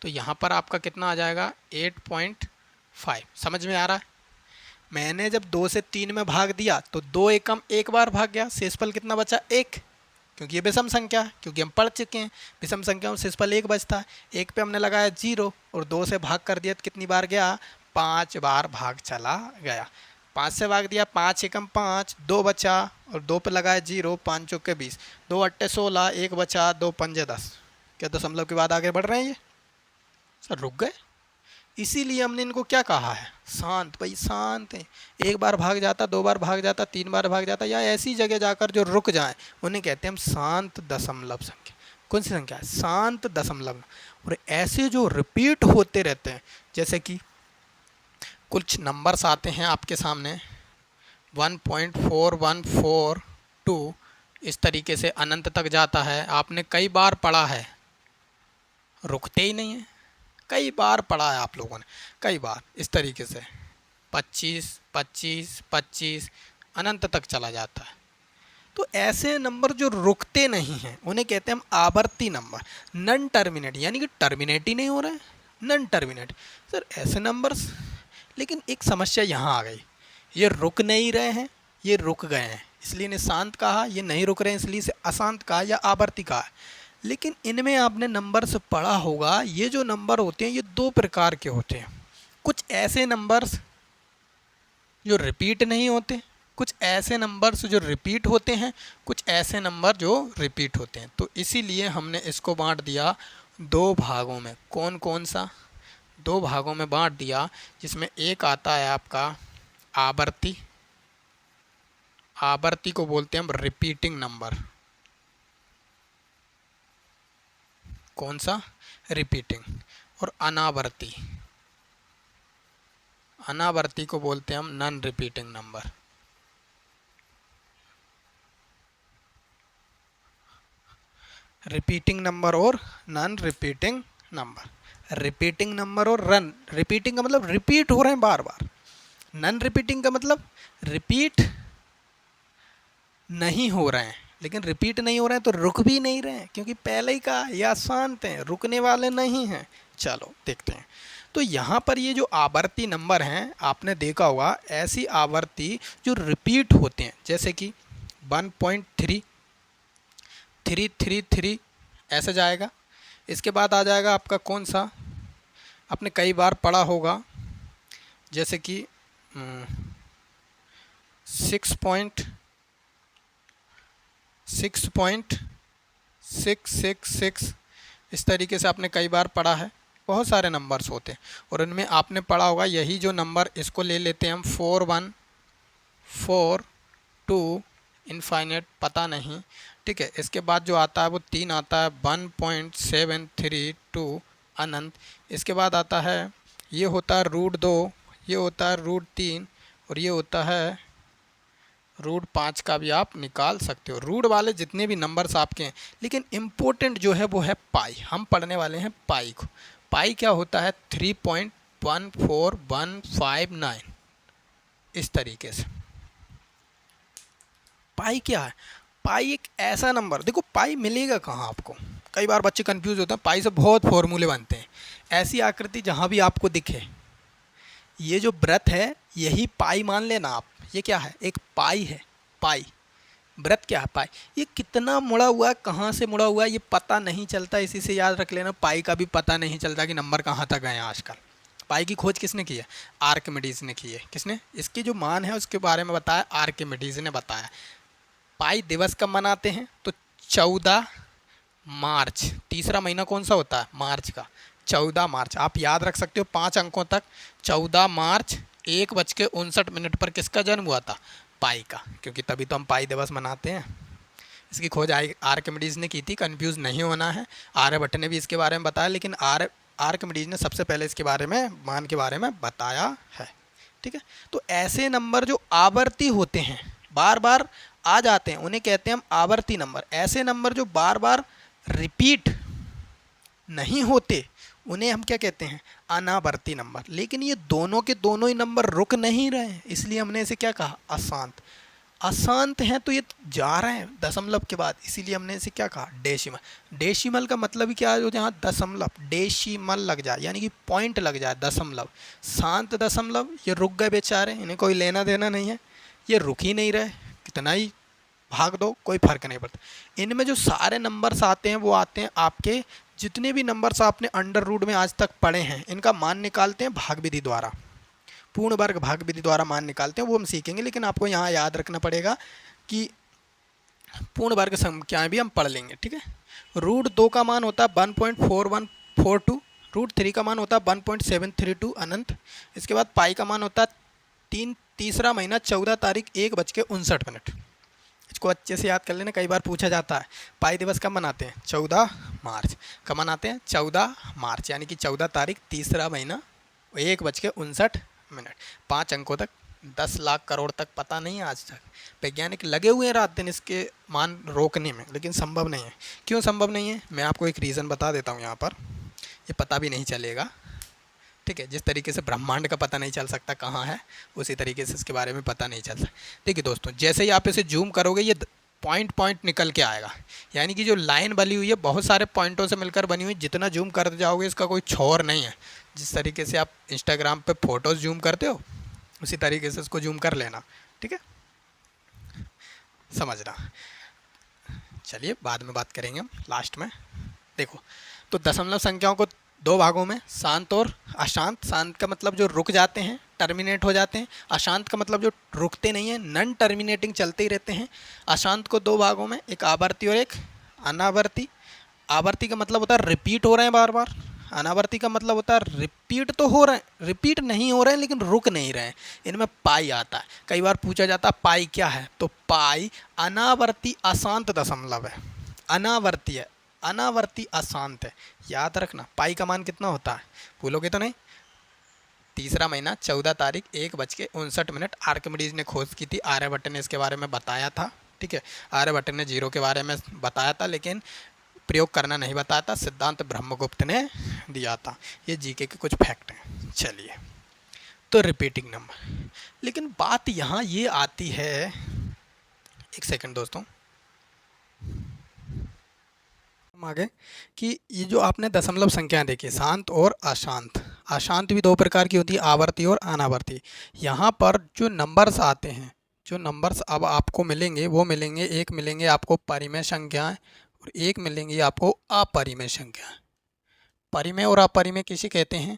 Speaker 1: तो यहाँ पर आपका कितना आ जाएगा 8.5। समझ में आ रहा है? मैंने जब 2 से 3 में भाग दिया तो 2 एकम एक बार भाग गया, शेषफल कितना बचा 1, क्योंकि ये विषम संख्या है, क्योंकि हम पढ़ चुके हैं विषम संख्या में शेषफल 1 बचता है। 1 पे हमने लगाया 0 और 2 से भाग कर दिया तो कितनी बार गया 5 बार भाग चला गया। 5 से भाग दिया, 5 एकम 5, 2 बचा और 2 पे लगाया 0, 5 चौके 20, 2 अट्टे 16, 1 बचा, 2 पंजे 10। क्या दशमलव के बाद आगे बढ़ रहे हैं ये सर? रुक गए। इसीलिए हमने इनको क्या कहा है, शांत। भाई शांत है, एक बार भाग जाता, 2 बार भाग जाता, 3 बार भाग जाता, या ऐसी जगह जाकर जो रुक जाए उन्हें कहते हैं हम शांत दशमलव संख्या। कौन सी संख्या है? शांत दशमलव। और ऐसे जो रिपीट होते रहते हैं, जैसे कि कुछ नंबर्स आते हैं आपके सामने 1.4142, इस तरीके से अनंत तक जाता है। आपने कई बार पढ़ा है, रुकते ही नहीं है। कई बार पढ़ा है आप लोगों ने, कई बार इस तरीके से 25, 25, 25 अनंत तक चला जाता है। तो ऐसे नंबर जो रुकते नहीं हैं उन्हें कहते हैं हम आवर्ती नंबर, नॉन टर्मिनेट, यानी कि टर्मिनेट ही नहीं हो रहे हैं, नॉन टर्मिनेट। सर ऐसे नंबर्स, लेकिन एक समस्या यहाँ आ गई, ये रुक नहीं रहे हैं, ये रुक गए हैं, इसलिए इन्हें शांत कहा। ये नहीं रुक रहे हैं इसलिए इसे अशांत कहा या आवर्ती कहा। लेकिन इनमें आपने नंबर्स पढ़ा होगा, ये जो नंबर होते हैं ये 2 प्रकार के होते हैं। कुछ ऐसे नंबर्स जो रिपीट नहीं होते, कुछ ऐसे नंबर्स जो रिपीट होते हैं, कुछ ऐसे नंबर जो रिपीट होते हैं। तो इसीलिए हमने इसको बांट दिया 2 भागों में। कौन कौन सा? 2 भागों में बांट दिया, जिसमें एक आता है आपका आवर्ती। आवर्ती को बोलते हैं हम रिपीटिंग नंबर। कौन सा? रिपीटिंग। और अनावर्ती, अनावर्ती को बोलते हैं हम non repeating number. Repeating number और non repeating number. Repeating number और रन, रिपीटिंग का मतलब रिपीट हो रहे हैं बार बार, नॉन रिपीटिंग का मतलब रिपीट नहीं हो रहे हैं। लेकिन रिपीट नहीं हो रहे हैं तो रुक भी नहीं रहे हैं, क्योंकि पहले ही कहा या शांत हैं, रुकने वाले नहीं हैं। चलो देखते हैं। तो यहाँ पर ये जो आवर्ती नंबर हैं, आपने देखा होगा ऐसी आवर्ती जो रिपीट होते हैं, जैसे कि 1.3333 ऐसे जाएगा। इसके बाद आ जाएगा आपका कौन सा, आपने कई बार पढ़ा होगा, जैसे कि 6.666, इस तरीके से आपने कई बार पढ़ा है। बहुत सारे नंबर्स होते हैं और इनमें आपने पढ़ा होगा यही जो नंबर, इसको ले लेते हैं हम 4142 इनफाइनाइट, पता नहीं, ठीक है। इसके बाद जो आता है वो 3 आता है 1.732 अनंत। इसके बाद आता है, ये होता है √2, ये होता है √3 और ये होता है √5 का भी आप निकाल सकते हो। रूट वाले जितने भी नंबर्स आपके हैं, लेकिन इम्पोर्टेंट जो है वो है पाई। हम पढ़ने वाले हैं पाई को। पाई क्या होता है? 3.14159, इस तरीके से। पाई क्या है? पाई एक ऐसा नंबर, देखो पाई मिलेगा कहाँ आपको, कई बार बच्चे कंफ्यूज होते हैं। पाई से बहुत फॉर्मूले बनते हैं। ऐसी आकृति जहाँ भी आपको दिखे, ये जो व्रत है यही पाई मान लेना आप। ये क्या है? एक पाई है। पाई व्रत क्या है? पाई। ये कितना मुड़ा हुआ है, कहाँ से मुड़ा हुआ है, ये पता नहीं चलता। इसी से याद रख लेना, पाई का भी पता नहीं चलता कि नंबर कहाँ तक गए हैं आजकल। पाई की खोज किसने की है? आर्किमिडीज ने की है। किसने? इसकी जो मान है उसके बारे में बताया, आर्किमिडीज ने बताया। पाई दिवस कब मनाते हैं? तो 14 मार्च। तीसरा महीना कौन सा होता है? मार्च का। 14 मार्च आप याद रख सकते हो 5 अंकों तक। 14 मार्च 1:59 पर किसका जन्म हुआ था? पाई का, क्योंकि तभी तो हम पाई दिवस मनाते हैं। इसकी खोज आर्किमिडीज ने की थी, कंफ्यूज नहीं होना है। आर्यभट्ट ने भी इसके बारे में बताया, लेकिन आर्किमिडीज ने सबसे पहले इसके बारे में, मान के बारे में बताया है। ठीक है, तो ऐसे नंबर जो आवर्ती होते हैं, बार बार आ जाते हैं, उन्हें कहते हैं हम आवर्ती नंबर। ऐसे नंबर जो बार बार रिपीट नहीं होते उन्हें हम क्या कहते हैं? अनावर्ती नंबर। लेकिन ये दोनों के दोनों ही नंबर रुक नहीं रहे हैं, इसलिए हमने इसे क्या कहा? अशांत। अशांत हैं तो ये जा रहे हैं दशमलव के बाद, इसीलिए हमने इसे क्या कहा? डेसिमल। डेसिमल का मतलब ही क्या है? जो जहाँ दशमलव, डेसिमल लग जाए, यानी कि पॉइंट लग जाए, दशमलव। शांत दशमलव, ये रुक गए बेचारे, इन्हें कोई लेना देना नहीं है, ये रुक ही नहीं रहे, कितना ही भाग दो कोई फर्क नहीं पड़ता। इनमें जो सारे नंबर्स आते हैं वो आते हैं आपके, जितने भी नंबर्स आपने अंडर रूट में आज तक पढ़े हैं, इनका मान निकालते हैं भाग विधि द्वारा, पूर्ण वर्ग भाग विधि द्वारा मान निकालते हैं, वो हम सीखेंगे। लेकिन आपको यहाँ याद रखना पड़ेगा कि पूर्ण वर्ग संख्याएं भी हम पढ़ लेंगे। ठीक है, √2 का मान होता है 1.4142, √3 का मान होता है 1.732 अनंत। इसके बाद पाई का मान होता है तीसरा महीना 14 तारीख 1:59। इसको अच्छे से याद कर लेना, कई बार पूछा जाता है। पाई दिवस कब मनाते हैं? 14 मार्च। कब मनाते हैं? 14 मार्च, यानी कि 14 तारीख तीसरा महीना 1:59। 5 अंकों तक, 10 लाख करोड़ तक पता नहीं है आज तक। वैज्ञानिक लगे हुए हैं रात दिन इसके मान रोकने में, लेकिन संभव नहीं है। क्यों संभव नहीं है? मैं आपको एक रीज़न बता देता हूँ यहाँ पर, ये पता भी नहीं चलेगा। ठीक है, जिस तरीके से ब्रह्मांड का पता नहीं चल सकता कहाँ है, उसी तरीके से इसके बारे में पता नहीं चलता। देखिए दोस्तों, जैसे ही आप इसे जूम करोगे ये पॉइंट पॉइंट निकल के आएगा, यानी कि जो लाइन बनी हुई है बहुत सारे पॉइंटों से मिलकर बनी हुई, जितना जूम करते जाओगे इसका कोई छोर नहीं है। जिस तरीके से आप इंस्टाग्राम पे फ़ोटोज़ जूम करते हो, उसी तरीके से इसको जूम कर लेना। ठीक है, समझना। चलिए बाद में बात करेंगे हम लास्ट में। देखो, तो दशमलव संख्याओं को 2 भागों में, शांत और अशांत। शांत का मतलब जो रुक जाते हैं, टर्मिनेट हो जाते हैं। अशांत का मतलब जो रुकते नहीं हैं, नन टर्मिनेटिंग, चलते ही रहते हैं। अशांत को 2 भागों में, एक आवर्ती और एक अनावर्ती। आवर्ती का मतलब होता है रिपीट हो रहे हैं बार बार, अनावर्ती का मतलब होता है रिपीट तो हो रहे हैं, रिपीट नहीं हो रहे हैं लेकिन रुक नहीं रहे हैं। इनमें पाई आता है, कई बार पूछा जाता है पाई क्या है? तो पाई अनावर्ती अशांत दशमलव है। अनावर्ती है, अनावर्ती अशांत है, याद रखना। पाई का मान कितना होता है, भूलोगे तो नहीं? तीसरा महीना 14 तारीख 1:59। आर्किमिडीज ने खोज की थी, आर्यभट्ट ने इसके बारे में बताया था। ठीक है, आर्यभट्ट ने जीरो के बारे में बताया था, लेकिन प्रयोग करना नहीं बताया था, सिद्धांत ब्रह्मगुप्त ने दिया था। ये जीके के कुछ फैक्ट हैं। चलिए, तो रिपीटिंग नंबर, लेकिन बात यहाँ ये आती है, एक सेकंड दोस्तों, आगे कि ये जो आपने दशमलव संख्या देखी, शांत और अशांत। अशांत भी 2 प्रकार की होती है, आवर्ती और अनावर्ती। यहाँ पर जो नंबर्स आते हैं, जो नंबर्स अब आपको मिलेंगे वो मिलेंगे, एक मिलेंगे आपको परिमेय संख्याएं और एक मिलेंगी आपको अपरिमेय संख्याएं। परिमेय और अपरिमेय किसे कहते हैं?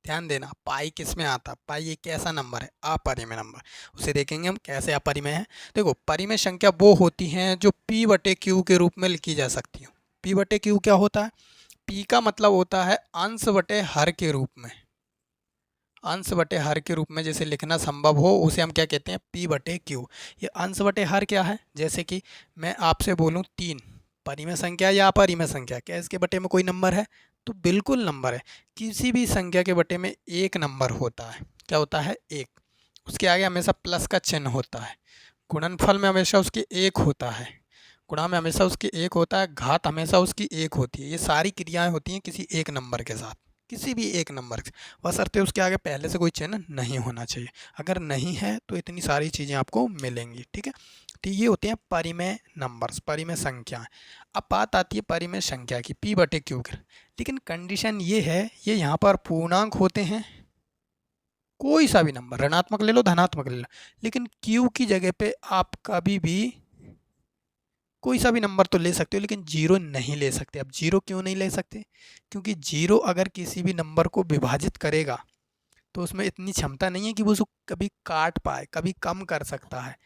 Speaker 1: ध्यान देना, पाई किस में आता है? पाई एक ऐसा नंबर है, अपरिमेय नंबर, उसे देखेंगे हम कैसे अपरिमेय है। देखो, परिमेय संख्या वो होती हैं जो P/Q के रूप में लिखी जा सकती हैं। P/Q क्या होता है? P का मतलब होता है अंश बटे हर के रूप में। अंश बटे हर के रूप में जैसे लिखना संभव हो, उसे हम क्या कहते हैं? P/Q। ये अंश बटे हर क्या है? जैसे कि मैं आपसे बोलूँ 3, परिमेय संख्या या अपरिमेय संख्या, क्या इसके बटे में कोई नंबर है? तो बिल्कुल नंबर है। किसी भी संख्या के बटे में एक नंबर होता है। क्या होता है? 1। उसके आगे हमेशा प्लस का चिन्ह होता है। गुणनफल में हमेशा उसके 1 होता है, गुणा में हमेशा उसके 1 होता है, घात हमेशा उसकी 1 होती है। ये सारी क्रियाएं होती हैं किसी एक नंबर के साथ, किसी भी एक नंबर से, बशर्ते उसके आगे पहले से कोई चिन्ह नहीं होना चाहिए। अगर नहीं है तो इतनी सारी चीज़ें आपको मिलेंगी। ठीक है, तो ये होते हैं परिमेय नंबर्स, परिमेय संख्याएं। अब बात आती है परिमेय संख्या की, P/Q की। लेकिन कंडीशन ये है, ये यहाँ पर पूर्णांक होते हैं, कोई सा भी नंबर, ऋणात्मक ले लो धनात्मक ले लो, लेकिन Q की जगह पे आप कभी भी कोई सा भी नंबर तो ले सकते हो, लेकिन 0 नहीं ले सकते। अब 0 क्यों नहीं ले सकते? क्योंकि 0 अगर किसी भी नंबर को विभाजित करेगा तो उसमें इतनी क्षमता नहीं है कि वो उसको कभी काट पाए, कभी कम कर सकता है।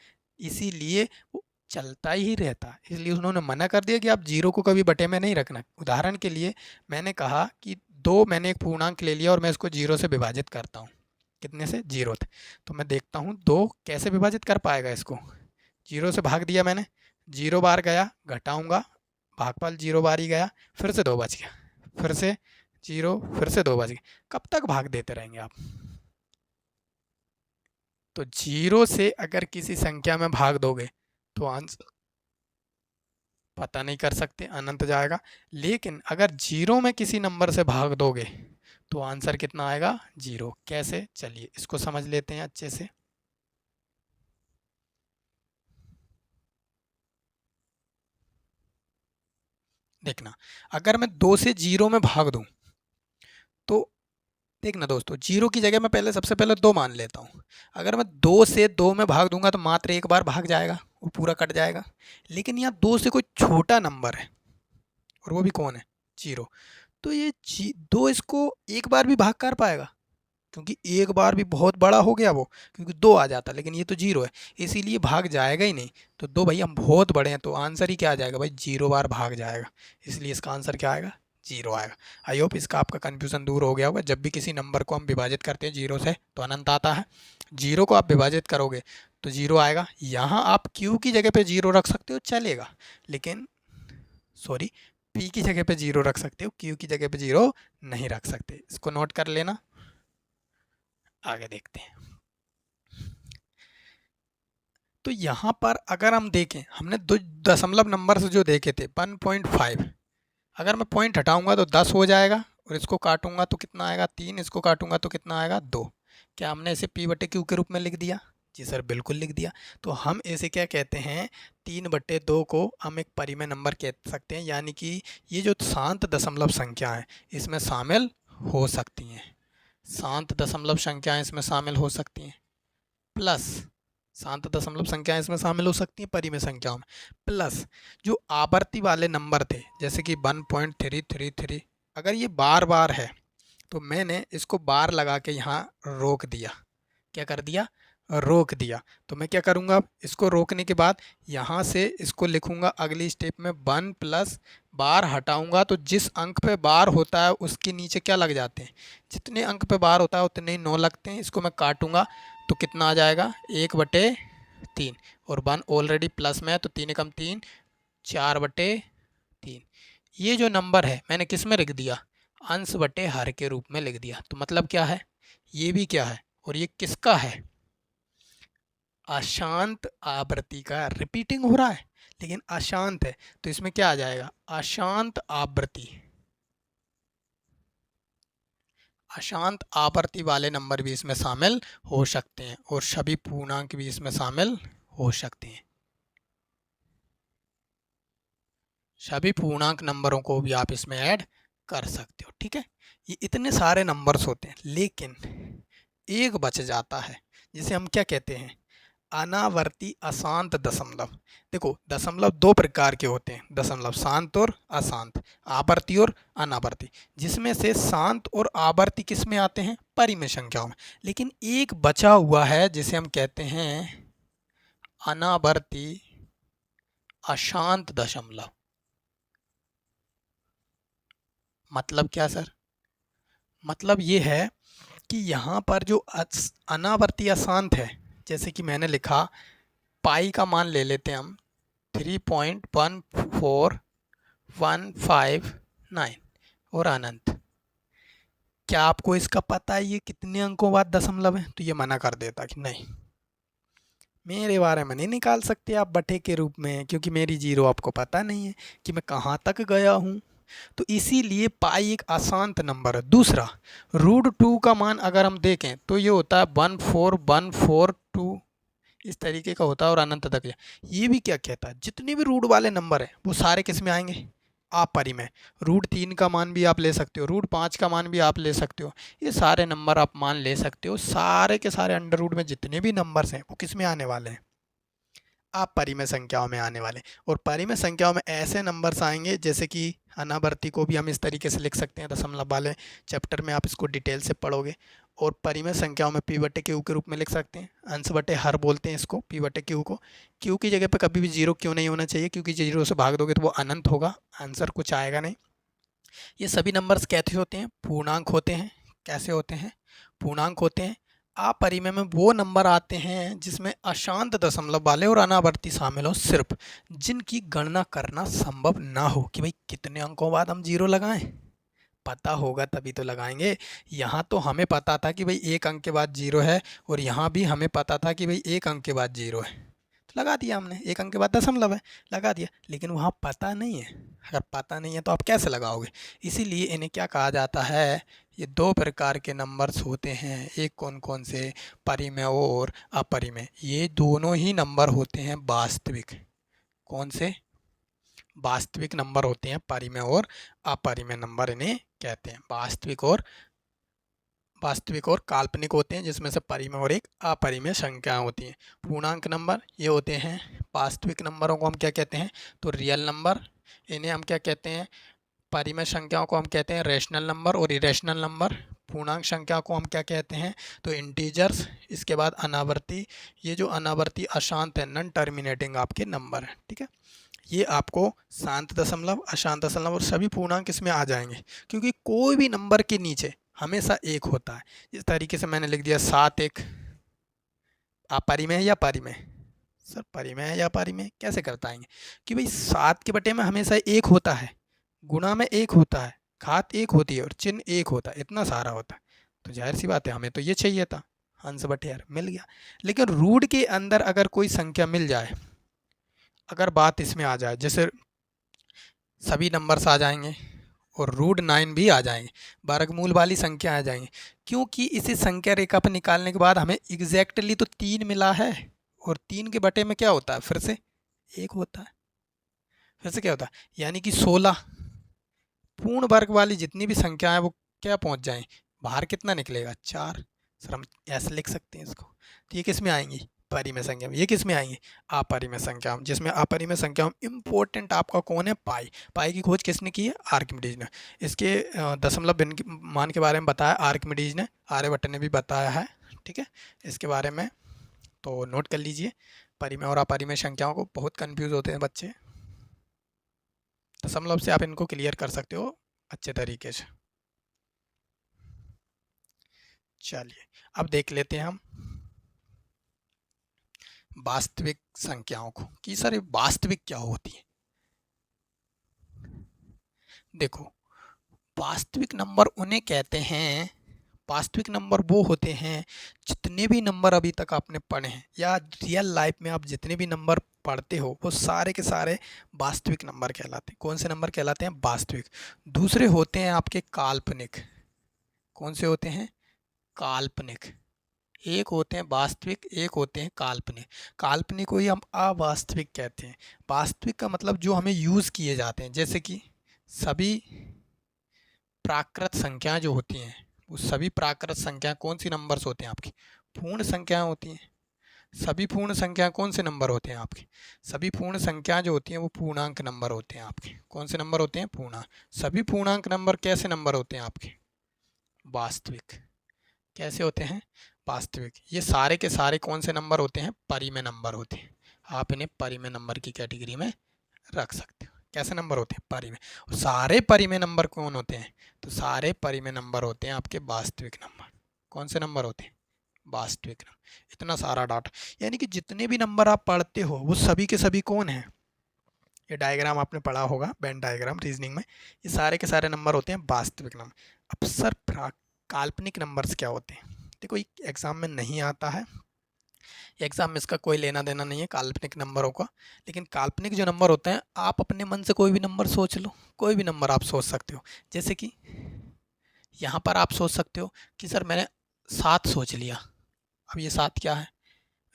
Speaker 1: इसीलिए वो चलता ही रहता। इसलिए उन्होंने मना कर दिया कि आप जीरो को कभी बटे में नहीं रखना। उदाहरण के लिए मैंने कहा कि दो, मैंने एक पूर्णांक ले लिया और मैं इसको जीरो से विभाजित करता हूँ। कितने से? जीरो थे। तो मैं देखता हूँ दो कैसे विभाजित कर पाएगा इसको। जीरो से भाग दिया मैंने, जीरो बार गया, घटाऊंगा, भागफल जीरो बार ही गया, फिर से दो बच गया, फिर से जीरो, फिर से दो बच गया। कब तक भाग देते रहेंगे आप? तो जीरो से अगर किसी संख्या में भाग दोगे तो आंसर पता नहीं कर सकते, अनंत जाएगा। लेकिन अगर जीरो में किसी नंबर से भाग दोगे तो आंसर कितना आएगा? जीरो। कैसे? चलिए इसको समझ लेते हैं अच्छे से। देखना, अगर मैं दो से जीरो में भाग दूं तो देखना दोस्तों, जीरो की जगह मैं पहले सबसे पहले दो मान लेता हूँ। अगर मैं दो से दो में भाग दूंगा तो मात्र एक बार भाग जाएगा, वो पूरा कट जाएगा। लेकिन यहाँ दो से कोई छोटा नंबर है और वो भी कौन है? जीरो। तो ये दो इसको एक बार भी भाग कर पाएगा? क्योंकि एक बार भी बहुत बड़ा हो गया वो, क्योंकि दो आ जाता, लेकिन ये तो जीरो है, इसीलिए भाग जाएगा ही नहीं। तो दो भाई हम बहुत बड़े हैं, तो आंसर ही क्या आ जाएगा भाई? जीरो बार भाग जाएगा। इसलिए इसका आंसर क्या आएगा? जीरो आएगा। आई होप इसका आपका कन्फ्यूज़न दूर हो गया होगा। जब भी किसी नंबर को हम विभाजित करते हैं जीरो से तो अनंत आता है। जीरो को आप विभाजित करोगे तो जीरो आएगा। यहाँ आप क्यू की जगह पे जीरो रख सकते हो, चलेगा, लेकिन सॉरी, पी की जगह पे जीरो रख सकते हो, क्यू की जगह पे जीरो नहीं रख सकते। इसको नोट कर लेना। आगे देखते हैं। तो यहाँ पर अगर हम देखें, हमने दो दशमलव नंबर से जो देखे थे 1.5, अगर मैं पॉइंट हटाऊंगा तो 10 हो जाएगा, और इसको काटूंगा तो कितना आएगा? 3। इसको काटूंगा तो कितना आएगा? 2। क्या हमने इसे पी बटे क्यू के रूप में लिख दिया? जी सर, बिल्कुल लिख दिया। तो हम इसे क्या कहते हैं? 3/2 को हम एक परिमेय नंबर कह सकते हैं, यानी कि ये जो शांत दशमलव संख्या है इसमें शामिल हो सकती हैं। शांत दशमलव संख्याएं इसमें शामिल हो सकती हैं, प्लस शांत दशमलव संख्याएं इसमें शामिल हो सकती हैं परिमेय संख्याओं में, प्लस जो आवर्ती वाले नंबर थे जैसे कि 1.333, अगर ये बार बार है तो मैंने इसको बार लगा के यहाँ रोक दिया। क्या कर दिया? रोक दिया। तो मैं क्या करूँगा अब? इसको रोकने के बाद यहाँ से इसको लिखूँगा अगली स्टेप में 1 प्लस बार हटाऊँगा तो जिस अंक पे बार होता है उसके नीचे क्या लग जाते हैं? जितने अंक पे बार होता है उतने ही 9 लगते हैं। इसको मैं काटूँगा तो कितना आ जाएगा? 1/3, और 1 ऑलरेडी प्लस में है तो 3 एकम 3, 4/3। ये जो नंबर है मैंने किस में लिख दिया? अंश बटे हर के रूप में लिख दिया। तो मतलब क्या है? ये भी क्या है और ये किसका है? अशांत आवृत्ति का। रिपीटिंग हो रहा है लेकिन अशांत है, तो इसमें क्या आ जाएगा? अशांत आवृत्ति। अशांत आवृत्ति वाले नंबर भी इसमें शामिल हो सकते हैं और सभी पूर्णांक भी इसमें शामिल हो सकते हैं। सभी पूर्णांक नंबरों को भी आप इसमें ऐड कर सकते हो। ठीक है, ये इतने सारे नंबर्स होते हैं, लेकिन एक बच जाता है जिसे हम क्या कहते हैं? अनावर्ती अशांत दशमलव। देखो, दशमलव दो प्रकार के होते हैं, दशमलव शांत और अशांत, आवर्ती और अनावर्ती, जिसमें से शांत और आवर्ती किस में आते हैं? परिमेय संख्याओं में। लेकिन एक बचा हुआ है जिसे हम कहते हैं अनावर्ती अशांत दशमलव। मतलब क्या सर? मतलब ये है कि यहाँ पर जो अनावर्ती अशांत है, जैसे कि मैंने लिखा पाई का मान ले लेते हैं हम 3.14159 और अनंत। क्या आपको इसका पता है ये कितने अंकों बाद दशमलव है? तो ये मना कर देता कि नहीं, मेरे बारे में नहीं निकाल सकते आप बटे के रूप में, क्योंकि मेरी जीरो आपको पता नहीं है कि मैं कहाँ तक गया हूँ। तो इसीलिए पाई एक अशांत नंबर है। दूसरा, √2 का मान अगर हम देखें तो ये होता है 14142, इस तरीके का होता है और अनंत तक। ये भी क्या कहता है? जितने भी रूट वाले नंबर हैं वो सारे किस में आएंगे? अपरिमेय। √3 का मान भी आप ले सकते हो, √5 का मान भी आप ले सकते हो, ये सारे नंबर आप मान ले सकते हो। सारे के सारे अंडर रूट में जितने भी नंबर्स हैं वो किस में आने वाले हैं? अपरिमेय संख्याओं में आने वाले। और परिमेय संख्याओं में ऐसे नंबर्स आएंगे जैसे कि अनावर्ती को भी हम इस तरीके से लिख सकते हैं, दशमलव वाले चैप्टर में आप इसको डिटेल से पढ़ोगे। और परिमेय संख्याओं में p/q के रूप में लिख सकते हैं, अंश बटे हर बोलते हैं इसको p/q को। q की जगह पे कभी भी जीरो क्यों नहीं होना चाहिए, क्योंकि जीरो से भाग दोगे तो वो अनंत होगा, आंसर कुछ आएगा नहीं। ये सभी नंबर्स कैसे होते हैं, पूर्णांक होते हैं। कैसे होते हैं, पूर्णांक होते हैं। अपरिमेय में वो नंबर आते हैं जिसमें अशांत दशमलव वाले और अनावर्ती शामिल हो, सिर्फ जिनकी गणना करना संभव ना हो कि भाई कितने अंकों बाद हम जीरो लगाएं। पता होगा तभी तो लगाएंगे। यहाँ तो हमें पता था कि भाई एक अंक के बाद जीरो है, और यहाँ भी हमें पता था कि भाई एक अंक के बाद जीरो है, तो लगा दिया हमने। एक अंक के बाद दशमलव है, लगा दिया। लेकिन वहाँ पता नहीं है, अगर पता नहीं है तो आप कैसे लगाओगे। इसीलिए इन्हें क्या कहा जाता है, ये दो प्रकार के नंबर्स होते हैं। एक कौन कौन से, परिमेय और अपरिमेय। ये दोनों ही नंबर होते हैं वास्तविक। कौन से, वास्तविक नंबर होते हैं, परिमेय और अपरिमेय नंबर इन्हें कहते हैं। वास्तविक और काल्पनिक होते हैं, जिसमें से परिमेय और एक अपरिमेय संख्या होती हैं। पूर्णांक नंबर ये होते हैं। वास्तविक नंबरों को हम क्या कहते हैं, तो रियल नंबर। इन्हें हम क्या कहते हैं, परिमेय संख्याओं को हम कहते हैं रेशनल नंबर और इरेशनल नंबर। पूर्णांक संख्या को हम क्या कहते हैं, तो इंटीजर्स। इसके बाद अनावर्ती, ये जो अनावर्ती अशांत है, नॉन टर्मिनेटिंग आपके नंबर है, ठीक है। ये आपको शांत दशमलव, अशांत दशमलव और सभी पूर्णांक इसमें आ जाएंगे, क्योंकि कोई भी नंबर के नीचे हमेशा एक होता है। इस तरीके से मैंने लिख दिया 7 1, अपरिमेय या परिमेय। सर परिमेय या परिमेय कैसे कर पाएंगे, कि भाई 7 के बटे में हमेशा एक होता है, गुणा में एक होता है, घात एक होती है और चिन्ह एक होता है, इतना सारा होता है। तो जाहिर सी बात है हमें तो ये चाहिए था, अंश बटे हर मिल गया। लेकिन रूट के अंदर अगर कोई संख्या मिल जाए, अगर बात इसमें आ जाए, जैसे सभी नंबर्स आ जाएंगे और √9 भी आ जाएंगे, वर्गमूल वाली संख्या आ जाएंगी, क्योंकि इसे संख्या रेखा पर निकालने के बाद हमें एग्जैक्टली तो 3 मिला है, और 3 के बटे में क्या होता है, फिर से एक होता है। फिर से क्या होता है, यानी कि 16 पूर्ण वर्ग वाली जितनी भी संख्या है वो क्या पहुंच जाए, बाहर कितना निकलेगा, 4। सर हम ऐसे लिख सकते हैं इसको। तो ये किस में आएंगी, परिमेय संख्या में। ये किस में आएंगे, अपरिमेय संख्या में। जिसमें अपरिमेय संख्या में इम्पोर्टेंट आपका कौन है, पाई। पाई की खोज किसने की है, आर्किमिडीज ने। इसके दशमलव भिन्न मान के बारे में बताया आर्किमिडीज ने, आर्यभट्ट ने भी बताया है, ठीक है। इसके बारे में तो नोट कर लीजिए। परिमेय और अपरिमेय संख्याओं को बहुत कंफ्यूज होते हैं बच्चे, दशमलव से आप इनको क्लियर कर सकते हो अच्छे तरीके से। चलिए अब देख लेते हैं हम वास्तविक संख्याओं को, कि सर ये वास्तविक क्या होती है। देखो, वास्तविक नंबर उन्हें कहते हैं, वास्तविक नंबर वो होते हैं, जितने भी नंबर अभी तक आपने पढ़े हैं या रियल लाइफ में आप जितने भी नंबर पढ़ते हो, वो सारे के सारे वास्तविक नंबर कहलाते हैं। कौन से नंबर कहलाते हैं, वास्तविक। दूसरे होते हैं आपके काल्पनिक। कौन से होते हैं, काल्पनिक। एक होते हैं वास्तविक, एक होते हैं काल्पनिक। काल्पनिक को ही हम अवास्तविक कहते हैं। वास्तविक का मतलब जो हमें यूज़ किए जाते हैं, जैसे कि सभी प्राकृत संख्याएं जो होती हैं, वो सभी प्राकृत संख्या कौन सी नंबर्स होते हैं आपकी, पूर्ण संख्याएं होती हैं। सभी पूर्ण संख्या कौन से नंबर होते हैं आपके, सभी पूर्ण संख्या जो होती हैं वो पूर्णांक नंबर होते हैं आपके। कौन से नंबर होते हैं, पूर्णांक। सभी पूर्णांक नंबर कैसे नंबर होते हैं आपके, वास्तविक। कैसे होते हैं, वास्तविक। ये सारे के सारे कौन से नंबर होते हैं, परिमेय नंबर होते हैं। आप इन्हें परिमेय नंबर की कैटेगरी में रख सकते हो। कैसे नंबर होते हैं, परिमेय। और सारे परिमेय नंबर कौन होते हैं, तो सारे परिमेय नंबर होते हैं आपके वास्तविक नंबर। कौन से नंबर होते हैं, वास्तविक नंबर। इतना सारा डाटा, यानी कि जितने भी नंबर आप पढ़ते हो वो सभी के सभी कौन हैं। ये डायग्राम आपने पढ़ा होगा, वेन डायग्राम रीजनिंग में। ये सारे के सारे नंबर होते हैं वास्तविक नंबर। अब सर काल्पनिक नंबर्स क्या होते हैं। देखो एग्ज़ाम में नहीं आता है, एग्ज़ाम में इसका कोई लेना देना नहीं है काल्पनिक नंबरों का। लेकिन काल्पनिक जो नंबर होते हैं, आप अपने मन से कोई भी नंबर सोच लो, कोई भी नंबर आप सोच सकते हो। जैसे कि यहाँ पर आप सोच सकते हो कि सर मैंने 7 सोच लिया। अब ये 7 क्या है,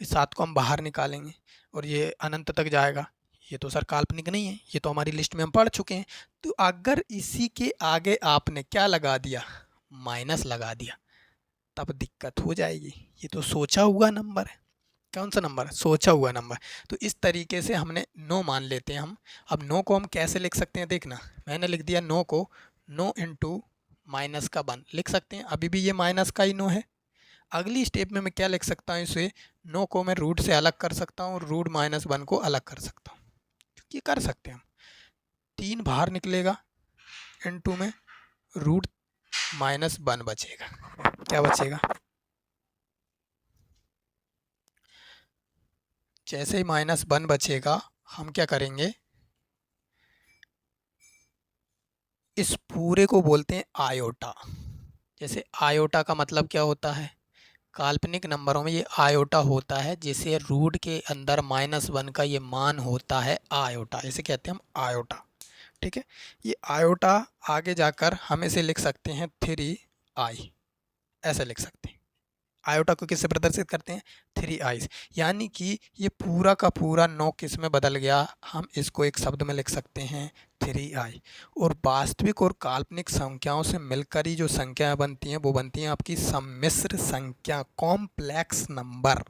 Speaker 1: इस 7 को हम बाहर निकालेंगे और ये अनंत तक जाएगा। ये तो सर काल्पनिक नहीं है, ये तो हमारी लिस्ट में हम पढ़ चुके हैं। तो अगर इसी के आगे आपने क्या लगा दिया, माइनस लगा दिया, तब दिक्कत हो जाएगी। ये तो सोचा हुआ नंबर है, कौन सा नंबर, सोचा हुआ नंबर। तो इस तरीके से हमने 9 मान लेते हैं हम। अब 9 को हम कैसे लिख सकते हैं, देखना मैंने लिख दिया 9 को 9 इंटू माइनस का 1 लिख सकते हैं। अभी भी ये माइनस का ही 9 है। अगली स्टेप में मैं क्या लिख सकता हूँ, इसे 9 को मैं रूट से अलग कर सकता हूँ और रूट माइनस 1 को अलग कर सकता हूँ। ये कर सकते हैं हम। 3 बाहर निकलेगा, इंटू में रूट माइनस 1 बचेगा। क्या बचेगा, जैसे ही माइनस 1 बचेगा हम क्या करेंगे, इस पूरे को बोलते हैं आयोटा। जैसे आयोटा का मतलब क्या होता है, काल्पनिक नंबरों में ये आयोटा होता है, जिसे रूट के अंदर -1 का ये मान होता है आयोटा, इसे कहते हैं हम आयोटा। ठीक है, ये आयोटा आगे जाकर हम इसे लिख सकते हैं 3i, ऐसे लिख सकते हैं। आयोटा को किससे प्रदर्शित करते हैं, 3i। यानी कि ये पूरा का पूरा 9 किस में बदल गया, हम इसको एक शब्द में लिख सकते हैं 3i। और वास्तविक और काल्पनिक संख्याओं से मिलकर ही जो संख्याएं बनती हैं वो बनती हैं आपकी सम्मिश्र संख्या, कॉम्प्लेक्स नंबर।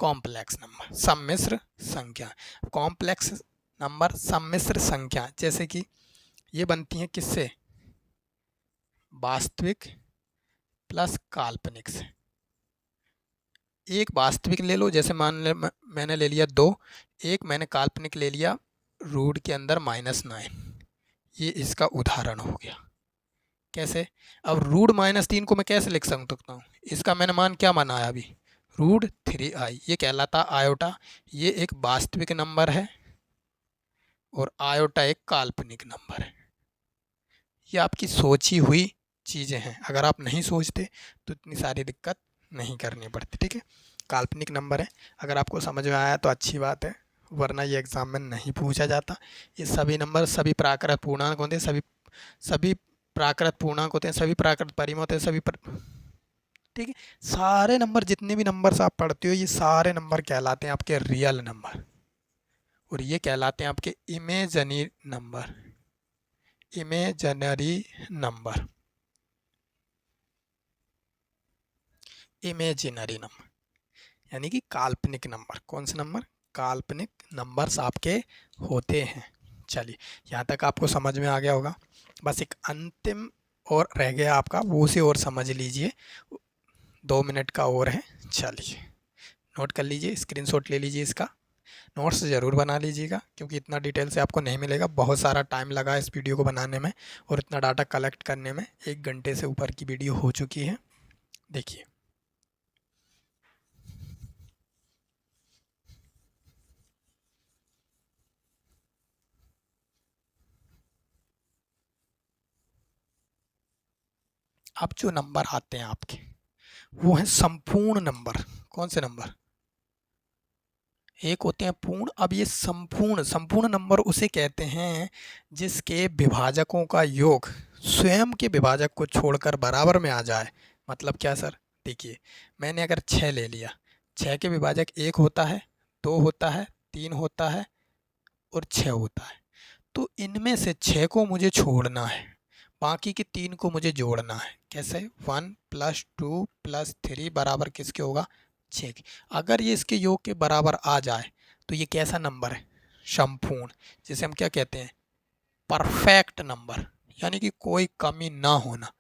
Speaker 1: कॉम्प्लेक्स नंबर, सम्मिश्र संख्या, कॉम्प्लेक्स नंबर, सम्मिश्र संख्या। जैसे कि ये बनती हैं किससे, वास्तविक प्लस काल्पनिक से। एक वास्तविक ले लो, जैसे मान ले मैंने ले लिया 2, एक मैंने काल्पनिक ले लिया रूट के अंदर -9, ये इसका उदाहरण हो गया। कैसे, अब रूट -3 को मैं कैसे लिख सकता हूँ, इसका मैंने मान क्या बनाया अभी, रूट 3i, ये कहलाता आयोटा। ये एक वास्तविक नंबर है और आयोटा एक काल्पनिक नंबर है। ये आपकी सोची हुई चीज़ें हैं, अगर आप नहीं सोचते तो इतनी सारी दिक्कत नहीं करनी पड़ती। ठीक है, काल्पनिक नंबर है, अगर आपको समझ में आया तो अच्छी बात है, वरना ये एग्ज़ाम में नहीं पूछा जाता। ये सभी नंबर सभी प्राकृत पूर्णांक होते हैं, सभी प्राकृत पूर्णांक होते हैं, सभी प्राकृत परिमेय होते हैं, ठीक है। सारे नंबर, जितने भी नंबर्स आप पढ़ते हो, ये सारे नंबर कहलाते हैं आपके रियल नंबर, और ये कहलाते हैं आपके imaginary number, imaginary number, imaginary number यानी कि काल्पनिक नंबर। कौन से नंबर, काल्पनिक नंबर्स आपके होते हैं। चलिए, यहाँ तक आपको समझ में आ गया होगा। बस एक अंतिम और रह गया आपका, वो उसे और समझ लीजिए, 2 मिनट का और है। चलिए नोट कर लीजिए, स्क्रीनशॉट ले लीजिए, इसका नोट्स ज़रूर बना लीजिएगा, क्योंकि इतना डिटेल से आपको नहीं मिलेगा। बहुत सारा टाइम लगा इस वीडियो को बनाने में और इतना डाटा कलेक्ट करने में। 1 घंटे से ऊपर की वीडियो हो चुकी है। देखिए, अब जो नंबर आते हैं आपके, वो हैं संपूर्ण नंबर। कौन से नंबर, एक होते हैं पूर्ण, अब ये संपूर्ण नंबर उसे कहते हैं जिसके विभाजकों का योग स्वयं के विभाजक को छोड़कर बराबर में आ जाए। मतलब क्या सर, देखिए मैंने अगर 6 ले लिया, 6 के विभाजक 1 होता है, 2 होता है, 3 होता है और 6 होता है। तो इनमें से 6 को मुझे छोड़ना है, बाकी के 3 को मुझे जोड़ना है। कैसे, 1 + 2 + 3 बराबर किसके होगा, 6 के। अगर ये इसके योग के बराबर आ जाए तो ये कैसा नंबर है, संपूर्ण, जिसे हम क्या कहते हैं, परफेक्ट नंबर, यानी कि कोई कमी ना होना,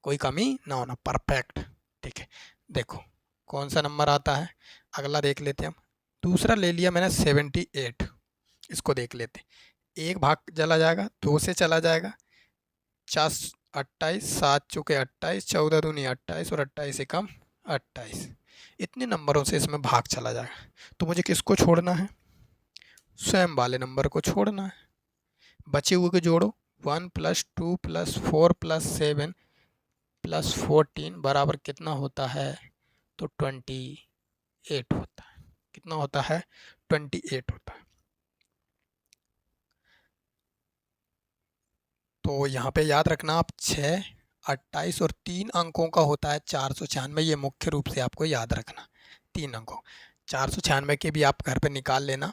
Speaker 1: कोई कमी ना होना, परफेक्ट। ठीक है, देखो कौन सा नंबर आता है, अगला देख लेते हैं हम। दूसरा ले लिया मैंने 78, इसको देख लेते हैं। 1 भाग चला जाएगा, 2 से चला जाएगा, 4 28, 7 चौके 28, 14 दूनी 28 और 28 से कम 28, इतने नंबरों से इसमें भाग चला जाएगा। तो मुझे किसको छोड़ना है, स्वयं वाले नंबर को छोड़ना है। बचे हुए को जोड़ो, 1 + 2 + 4 + 7 + 14 बराबर कितना होता है, तो 28 होता है। कितना होता है, 28 होता है। तो यहाँ पे याद रखना आप, 6, 28 और 3 अंकों का होता है 496। ये मुख्य रूप से आपको याद रखना, 3 अंकों, 496 के भी आप घर पे निकाल लेना।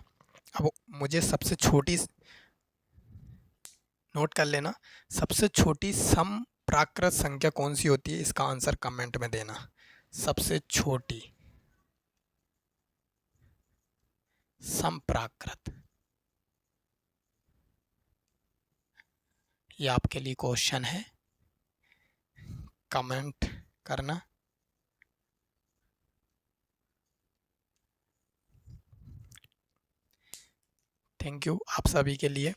Speaker 1: अब मुझे सबसे छोटी, नोट कर लेना, सबसे छोटी सम प्राकृत संख्या कौन सी होती है, इसका आंसर कमेंट में देना। सबसे छोटी समप्राकृत। ये आपके लिए क्वेश्चन है, कमेंट करना। थैंक यू आप सभी के लिए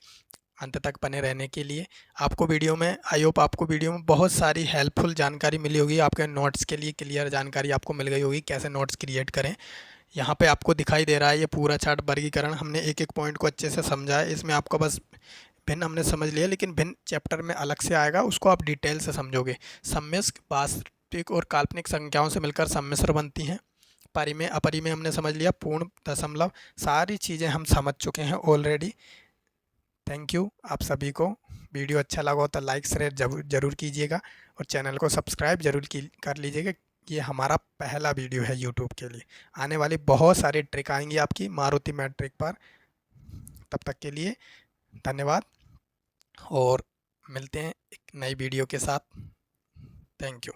Speaker 1: अंत तक बने रहने के लिए। आपको वीडियो में, आई होप आपको वीडियो में बहुत सारी हेल्पफुल जानकारी मिली होगी। आपके नोट्स के लिए क्लियर जानकारी आपको मिल गई होगी, कैसे नोट्स क्रिएट करें। यहाँ पे आपको दिखाई दे रहा है ये पूरा चार्ट वर्गीकरण, हमने एक एक पॉइंट को अच्छे से समझा है। इसमें आपको बस भिन्न हमने समझ लिया, लेकिन भिन्न चैप्टर में अलग से आएगा, उसको आप डिटेल से समझोगे। सम्मिश्र वास्तविक और काल्पनिक संख्याओं से मिलकर सम्मिश्र बनती हैं। परिमेय अपरिमेय हमने समझ लिया, पूर्ण, दशमलव, सारी चीज़ें हम समझ चुके हैं ऑलरेडी। थैंक यू आप सभी को। वीडियो अच्छा लगा हो तो लाइक शेयर जरूर कीजिएगा और चैनल को सब्सक्राइब जरूर कर लीजिएगा। ये हमारा पहला वीडियो है यूट्यूब के लिए। आने वाली बहुत सारी ट्रिक आएंगी आपकी मारुति मैट्रिक पर। तब तक के लिए धन्यवाद और मिलते हैं एक नई वीडियो के साथ। Thank you.